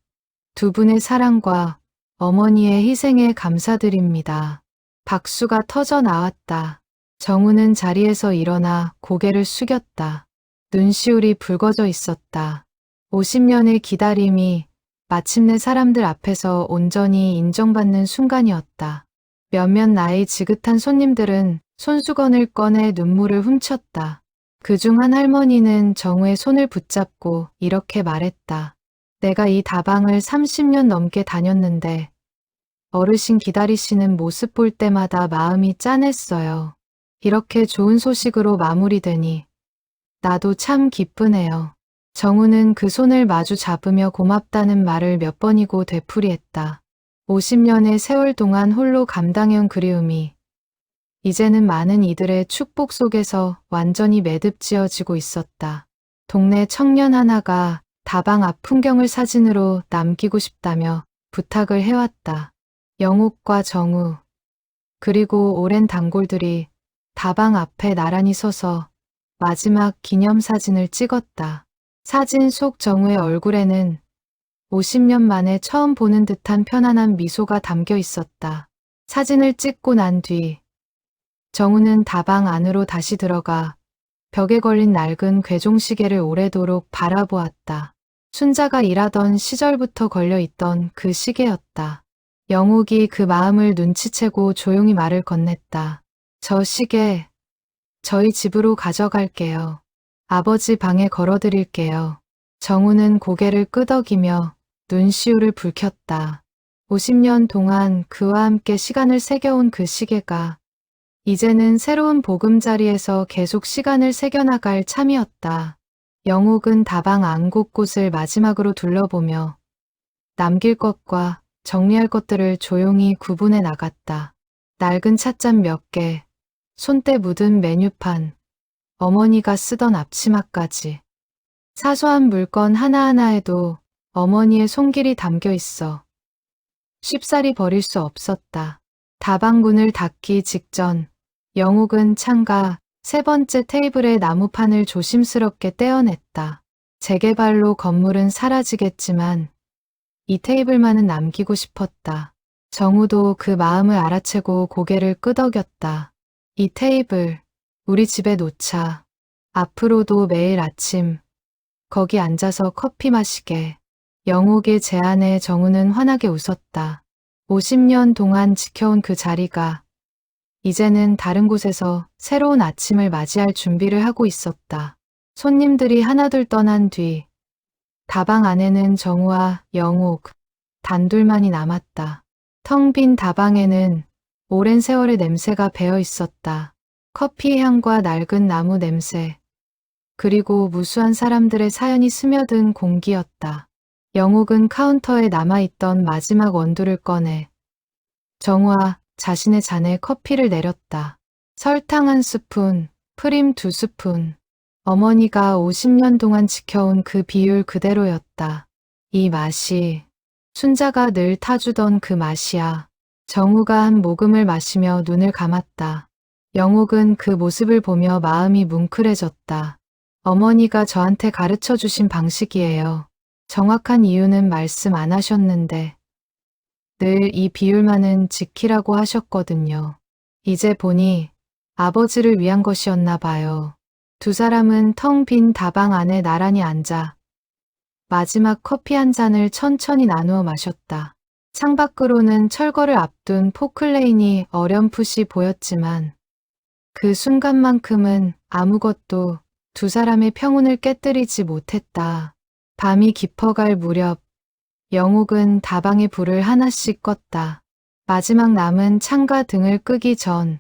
두 분의 사랑과 어머니의 희생에 감사드립니다. 박수가 터져 나왔다. 정우는 자리에서 일어나 고개를 숙였다. 눈시울이 붉어져 있었다. 50년의 기다림이 마침내 사람들 앞에서 온전히 인정받는 순간이었다. 몇몇 나이 지긋한 손님들은 손수건을 꺼내 눈물을 훔쳤다. 그중 한 할머니는 정우의 손을 붙잡고 이렇게 말했다. 내가 이 다방을 30년 넘게 다녔는데 어르신 기다리시는 모습 볼 때마다 마음이 짠했어요. 이렇게 좋은 소식으로 마무리되니 나도 참 기쁘네요. 정우는 그 손을 마주 잡으며 고맙다는 말을 몇 번이고 되풀이했다. 50년의 세월 동안 홀로 감당해온 그리움이 이제는 많은 이들의 축복 속에서 완전히 매듭지어지고 있었다. 동네 청년 하나가 다방 앞 풍경을 사진으로 남기고 싶다며 부탁을 해왔다. 영옥과 정우, 그리고 오랜 단골들이 다방 앞에 나란히 서서 마지막 기념사진을 찍었다. 사진 속 정우의 얼굴에는 50년 만에 처음 보는 듯한 편안한 미소가 담겨 있었다. 사진을 찍고 난 뒤 정우는 다방 안으로 다시 들어가 벽에 걸린 낡은 괴종시계를 오래도록 바라보았다. 순자가 일하던 시절부터 걸려있던 그 시계였다. 영옥이 그 마음을 눈치채고 조용히 말을 건넸다. 저 시계 저희 집으로 가져갈게요. 아버지 방에 걸어드릴게요. 정우는 고개를 끄덕이며 눈시울을 붉혔다. 50년 동안 그와 함께 시간을 새겨온 그 시계가 이제는 새로운 보금자리에서 계속 시간을 새겨나갈 참이었다. 영옥은 다방 안 곳곳을 마지막으로 둘러보며 남길 것과 정리할 것들을 조용히 구분해 나갔다. 낡은 찻잔 몇 개, 손때 묻은 메뉴판, 어머니가 쓰던 앞치마까지. 사소한 물건 하나하나에도 어머니의 손길이 담겨 있어 쉽사리 버릴 수 없었다. 다방 문을 닫기 직전 영옥은 창가 세 번째 테이블의 나무판을 조심스럽게 떼어냈다. 재개발로 건물은 사라지겠지만 이 테이블만은 남기고 싶었다. 정우도 그 마음을 알아채고 고개를 끄덕였다. 이 테이블, 우리 집에 놓자. 앞으로도 매일 아침 거기 앉아서 커피 마시게. 영옥의 제안에 정우는 환하게 웃었다. 50년 동안 지켜온 그 자리가 이제는 다른 곳에서 새로운 아침을 맞이할 준비를 하고 있었다. 손님들이 하나둘 떠난 뒤 다방 안에는 정우와 영옥 단둘만이 남았다. 텅 빈 다방에는 오랜 세월의 냄새가 배어 있었다. 커피 향과 낡은 나무 냄새, 그리고 무수한 사람들의 사연이 스며든 공기였다. 영옥은 카운터에 남아있던 마지막 원두를 꺼내 정우와 자신의 잔에 커피를 내렸다. 설탕 1스푼, 프림 2스푼. 어머니가 50년 동안 지켜온 그 비율 그대로였다. 이 맛이 순자가 늘 타주던 그 맛이야. 정우가 한 모금을 마시며 눈을 감았다. 영옥은 그 모습을 보며 마음이 뭉클해졌다. 어머니가 저한테 가르쳐 주신 방식이에요. 정확한 이유는 말씀 안 하셨는데 늘 이 비율만은 지키라고 하셨거든요. 이제 보니 아버지를 위한 것이었나 봐요. 두 사람은 텅 빈 다방 안에 나란히 앉아 마지막 커피 한 잔을 천천히 나누어 마셨다. 창밖으로는 철거를 앞둔 포클레인이 어렴풋이 보였지만 그 순간만큼은 아무것도 두 사람의 평온을 깨뜨리지 못했다. 밤이 깊어갈 무렵 영옥은 다방의 불을 하나씩 껐다. 마지막 남은 창가 등을 끄기 전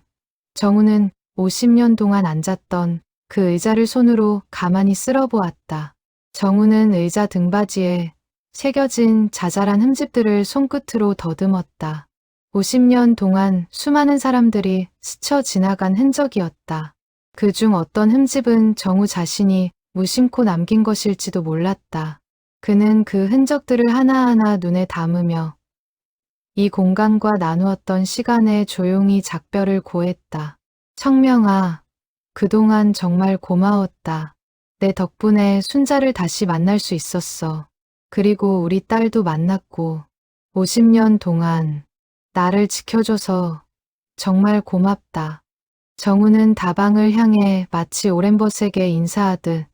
정우는 50년 동안 앉았던 그 의자를 손으로 가만히 쓸어보았다. 정우는 의자 등받이에 새겨진 자잘한 흠집들을 손끝으로 더듬었다. 50년 동안 수많은 사람들이 스쳐 지나간 흔적이었다. 그중 어떤 흠집은 정우 자신이 무심코 남긴 것일지도 몰랐다. 그는 그 흔적들을 하나하나 눈에 담으며 이 공간과 나누었던 시간에 조용히 작별을 고했다. 청명아, 그동안 정말 고마웠다. 내 덕분에 순자를 다시 만날 수 있었어. 그리고 우리 딸도 만났고 50년 동안 나를 지켜줘서 정말 고맙다. 정우는 다방을 향해 마치 오랜 벗에게 인사하듯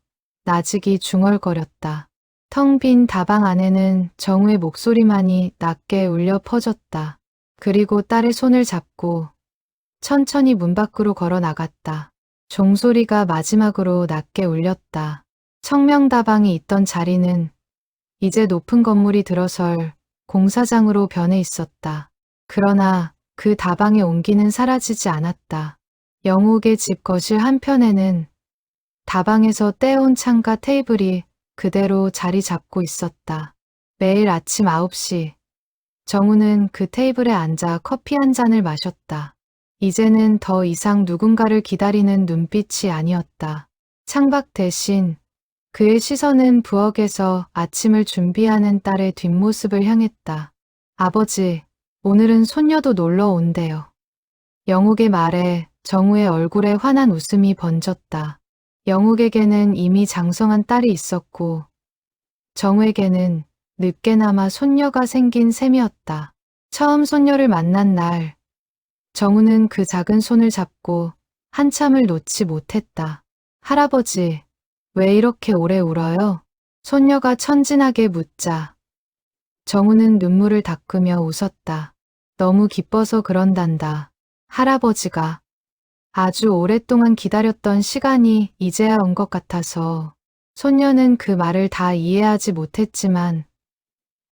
나직이 중얼거렸다. 텅 빈 다방 안에는 정우의 목소리만이 낮게 울려 퍼졌다. 그리고 딸의 손을 잡고 천천히 문 밖으로 걸어 나갔다. 종소리가 마지막으로 낮게 울렸다. 청명다방이 있던 자리는 이제 높은 건물이 들어설 공사장으로 변해 있었다. 그러나 그 다방의 온기는 사라지지 않았다. 영옥의 집 거실 한편에는 다방에서 떼온 창가 테이블이 그대로 자리 잡고 있었다. 매일 아침 9시 정우는 그 테이블에 앉아 커피 한 잔을 마셨다. 이제는 더 이상 누군가를 기다리는 눈빛이 아니었다. 창밖 대신 그의 시선은 부엌에서 아침을 준비하는 딸의 뒷모습을 향했다. 아버지, 오늘은 손녀도 놀러 온대요. 영욱의 말에 정우의 얼굴에 환한 웃음이 번졌다. 영욱에게는 이미 장성한 딸이 있었고 정우에게는 늦게나마 손녀가 생긴 셈이었다. 처음 손녀를 만난 날 정우는 그 작은 손을 잡고 한참을 놓지 못했다. 할아버지, 왜 이렇게 오래 울어요? 손녀가 천진하게 묻자 정우는 눈물을 닦으며 웃었다. 너무 기뻐서 그런단다. 할아버지가 아주 오랫동안 기다렸던 시간이 이제야 온 것 같아서. 손녀는 그 말을 다 이해하지 못했지만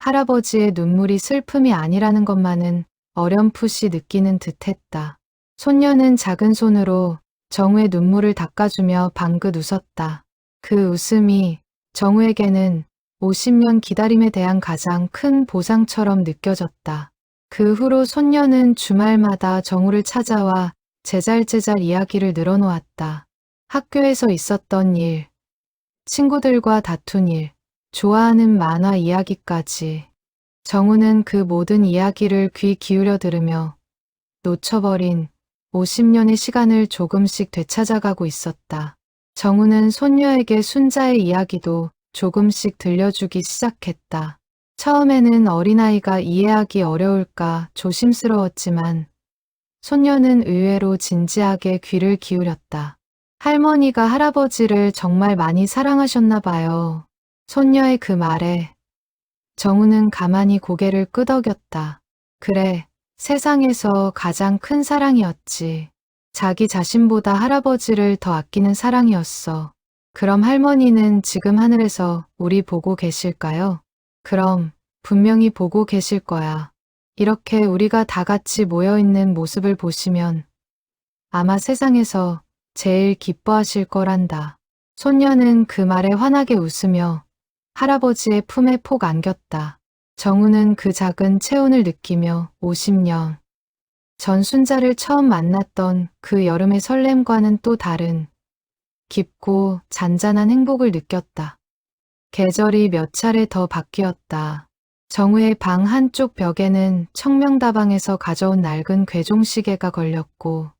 할아버지의 눈물이 슬픔이 아니라는 것만은 어렴풋이 느끼는 듯했다. 손녀는 작은 손으로 정우의 눈물을 닦아주며 방긋 웃었다. 그 웃음이 정우에게는 50년 기다림에 대한 가장 큰 보상처럼 느껴졌다. 그 후로 손녀는 주말마다 정우를 찾아와 제잘제잘 이야기를 늘어놓았다. 학교에서 있었던 일, 친구들과 다툰 일, 좋아하는 만화 이야기까지. 정우는 그 모든 이야기를 귀 기울여 들으며 놓쳐버린 50년의 시간을 조금씩 되찾아가고 있었다. 정우는 손녀에게 순자의 이야기도 조금씩 들려주기 시작했다. 처음에는 어린아이가 이해하기 어려울까 조심스러웠지만 손녀는 의외로 진지하게 귀를 기울였다. 할머니가 할아버지를 정말 많이 사랑하셨나 봐요. 손녀의 그 말에 정우는 가만히 고개를 끄덕였다. 그래, 세상에서 가장 큰 사랑이었지. 자기 자신보다 할아버지를 더 아끼는 사랑이었어. 그럼 할머니는 지금 하늘에서 우리 보고 계실까요? 그럼 분명히 보고 계실 거야. 이렇게 우리가 다 같이 모여있는 모습을 보시면 아마 세상에서 제일 기뻐하실 거란다. 손녀는 그 말에 환하게 웃으며 할아버지의 품에 폭 안겼다. 정우는 그 작은 체온을 느끼며 50년 전 순자를 처음 만났던 그 여름의 설렘과는 또 다른 깊고 잔잔한 행복을 느꼈다. 계절이 몇 차례 더 바뀌었다. 정우의 방 한쪽 벽에는 청명다방에서 가져온 낡은 괴종시계가 걸렸고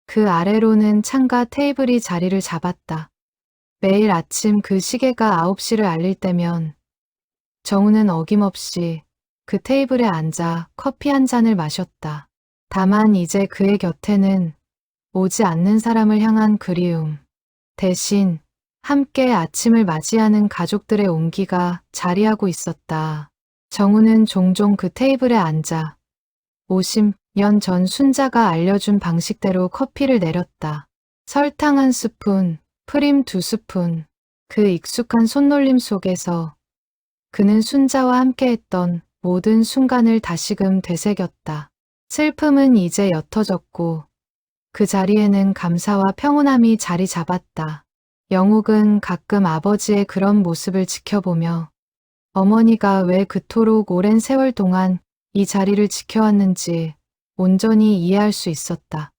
그 아래로는 창가 테이블이 자리를 잡았다. 매일 아침 그 시계가 9시를 알릴 때면 정우는 어김없이 그 테이블에 앉아 커피 한 잔을 마셨다. 다만 이제 그의 곁에는 오지 않는 사람을 향한 그리움, 대신 함께 아침을 맞이하는 가족들의 온기가 자리하고 있었다. 정우는 종종 그 테이블에 앉아 50년 전 순자가 알려준 방식대로 커피를 내렸다. 설탕 한 스푼, 프림 2스푼. 그 익숙한 손놀림 속에서 그는 순자와 함께했던 모든 순간을 다시금 되새겼다. 슬픔은 이제 옅어졌고 그 자리에는 감사와 평온함이 자리 잡았다. 영옥은 가끔 아버지의 그런 모습을 지켜보며 어머니가 왜 그토록 오랜 세월 동안 이 자리를 지켜왔는지 온전히 이해할 수 있었다.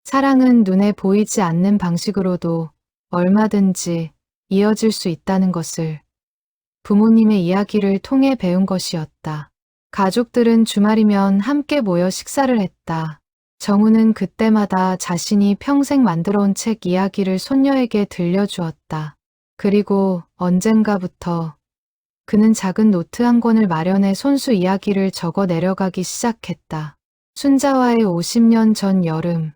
사랑은 눈에 보이지 않는 방식으로도 얼마든지 이어질 수 있다는 것을 부모님의 이야기를 통해 배운 것이었다. 가족들은 주말이면 함께 모여 식사를 했다. 정우는 그때마다 자신이 평생 만들어온 책 이야기를 손녀에게 들려주었다. 그리고 언젠가부터 그는 작은 노트 한 권을 마련해 손수 이야기를 적어 내려가기 시작했다. 순자와의 50년 전 여름,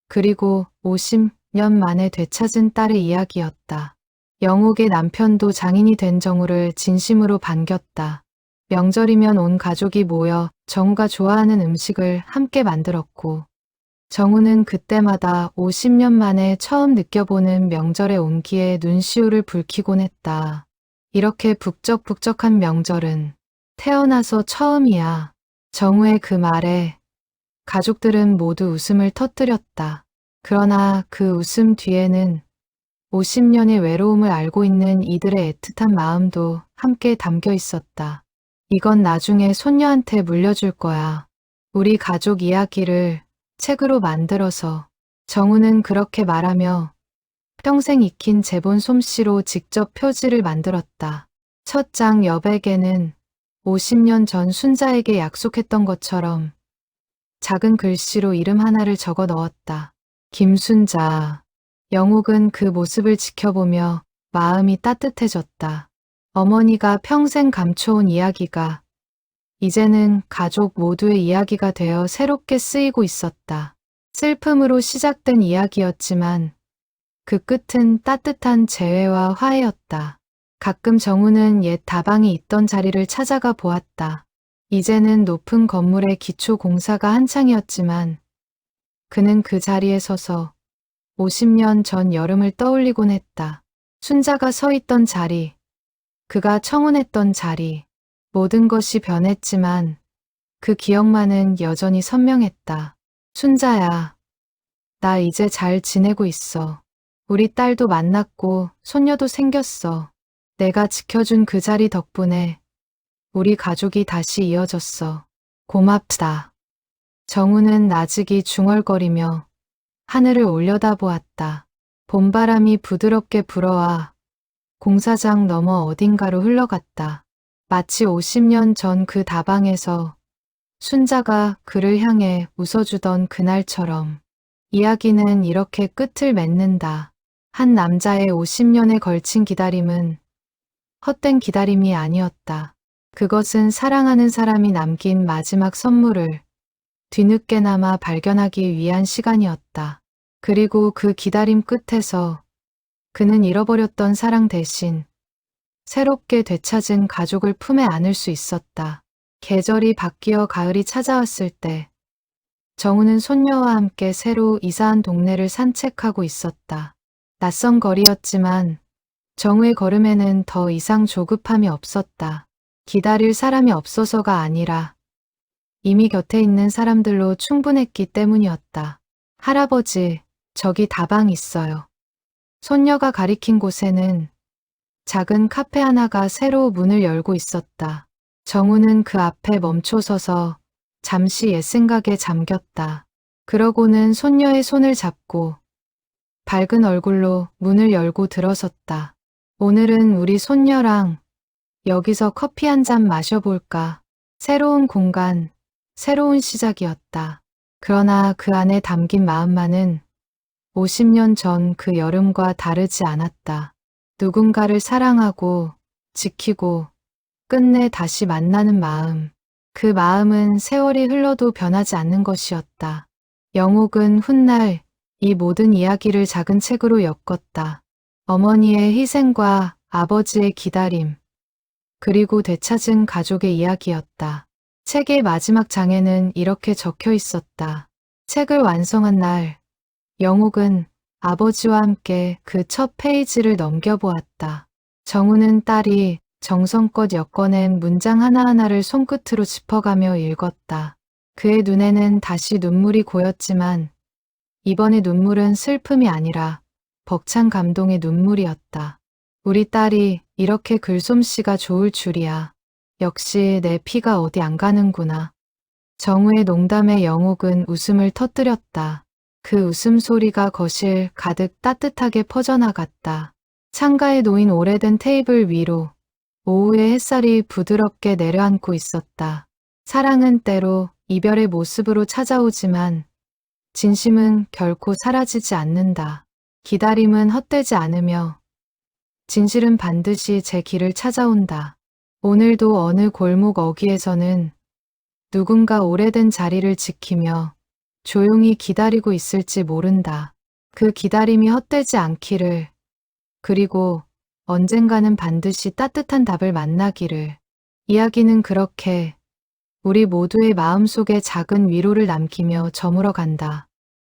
그리고 50년 만에 되찾은 딸의 이야기였다. 영옥의 남편도 장인이 된 정우를 진심으로 반겼다. 명절이면 온 가족이 모여 정우가 좋아하는 음식을 함께 만들었고 정우는 그때마다 50년 만에 처음 느껴보는 명절의 온기에 눈시울을 붉히곤 했다. 이렇게 북적북적한 명절은 태어나서 처음이야. 정우의 그 말에 가족들은 모두 웃음을 터뜨렸다. 그러나 그 웃음 뒤에는 50년의 외로움을 알고 있는 이들의 애틋한 마음도 함께 담겨 있었다. 이건 나중에 손녀한테 물려줄 거야. 우리 가족 이야기를 책으로 만들어서. 정우는 그렇게 말하며 평생 익힌 제본 솜씨로 직접 표지를 만들었다. 첫 장 여백에는 50년 전 순자에게 약속했던 것처럼 작은 글씨로 이름 하나를 적어 넣었다. 김순자. 영옥은 그 모습을 지켜보며 마음이 따뜻해졌다. 어머니가 평생 감춰온 이야기가 이제는 가족 모두의 이야기가 되어 새롭게 쓰이고 있었다. 슬픔으로 시작된 이야기였지만 그 끝은 따뜻한 재회와 화해였다. 가끔 정우는 옛 다방이 있던 자리를 찾아가 보았다. 이제는 높은 건물의 기초 공사가 한창이었지만 그는 그 자리에 서서 50년 전 여름을 떠올리곤 했다. 순자가 서 있던 자리, 그가 청혼했던 자리, 모든 것이 변했지만 그 기억만은 여전히 선명했다. 순자야, 나 이제 잘 지내고 있어. 우리 딸도 만났고 손녀도 생겼어. 내가 지켜준 그 자리 덕분에 우리 가족이 다시 이어졌어. 고맙다. 정우는 나직이 중얼거리며 하늘을 올려다보았다. 봄바람이 부드럽게 불어와 공사장 너머 어딘가로 흘러갔다. 마치 50년 전 그 다방에서 순자가 그를 향해 웃어주던 그날처럼. 이야기는 이렇게 끝을 맺는다. 한 남자의 50년에 걸친 기다림은 헛된 기다림이 아니었다. 그것은 사랑하는 사람이 남긴 마지막 선물을 뒤늦게나마 발견하기 위한 시간이었다. 그리고 그 기다림 끝에서 그는 잃어버렸던 사랑 대신 새롭게 되찾은 가족을 품에 안을 수 있었다. 계절이 바뀌어 가을이 찾아왔을 때 정우는 손녀와 함께 새로 이사한 동네를 산책하고 있었다. 낯선 거리였지만 정우의 걸음에는 더 이상 조급함이 없었다. 기다릴 사람이 없어서가 아니라 이미 곁에 있는 사람들로 충분했기 때문이었다. 할아버지, 저기 다방 있어요. 손녀가 가리킨 곳에는 작은 카페 하나가 새로 문을 열고 있었다. 정우는 그 앞에 멈춰서서 잠시 옛 생각에 잠겼다. 그러고는 손녀의 손을 잡고 밝은 얼굴로 문을 열고 들어섰다. 오늘은 우리 손녀랑 여기서 커피 한 잔 마셔볼까? 새로운 공간, 새로운 시작이었다. 그러나 그 안에 담긴 마음만은 50년 전 그 여름과 다르지 않았다. 누군가를 사랑하고 지키고 끝내 다시 만나는 마음. 그 마음은 세월이 흘러도 변하지 않는 것이었다. 영옥은 훗날 이 모든 이야기를 작은 책으로 엮었다. 어머니의 희생과 아버지의 기다림, 그리고 되찾은 가족의 이야기였다. 책의 마지막 장에는 이렇게 적혀 있었다. 책을 완성한 날, 영옥은 아버지와 함께 그 첫 페이지를 넘겨보았다. 정우는 딸이 정성껏 엮어낸 문장 하나하나를 손끝으로 짚어가며 읽었다. 그의 눈에는 다시 눈물이 고였지만 이번의 눈물은 슬픔이 아니라 벅찬 감동의 눈물이었다. 우리 딸이 이렇게 글솜씨가 좋을 줄이야. 역시 내 피가 어디 안 가는구나. 정우의 농담에 영옥은 웃음을 터뜨렸다. 그 웃음소리가 거실 가득 따뜻하게 퍼져나갔다. 창가에 놓인 오래된 테이블 위로 오후의 햇살이 부드럽게 내려앉고 있었다. 사랑은 때로 이별의 모습으로 찾아오지만 진심은 결코 사라지지 않는다. 기다림은 헛되지 않으며 진실은 반드시 제 길을 찾아온다. 오늘도 어느 골목 어귀에서는 누군가 오래된 자리를 지키며 조용히 기다리고 있을지 모른다. 그 기다림이 헛되지 않기를, 그리고 언젠가는 반드시 따뜻한 답을 만나기를. 이야기는 그렇게 우리 모두의 마음속에 작은 위로를 남기며 저물어 간다.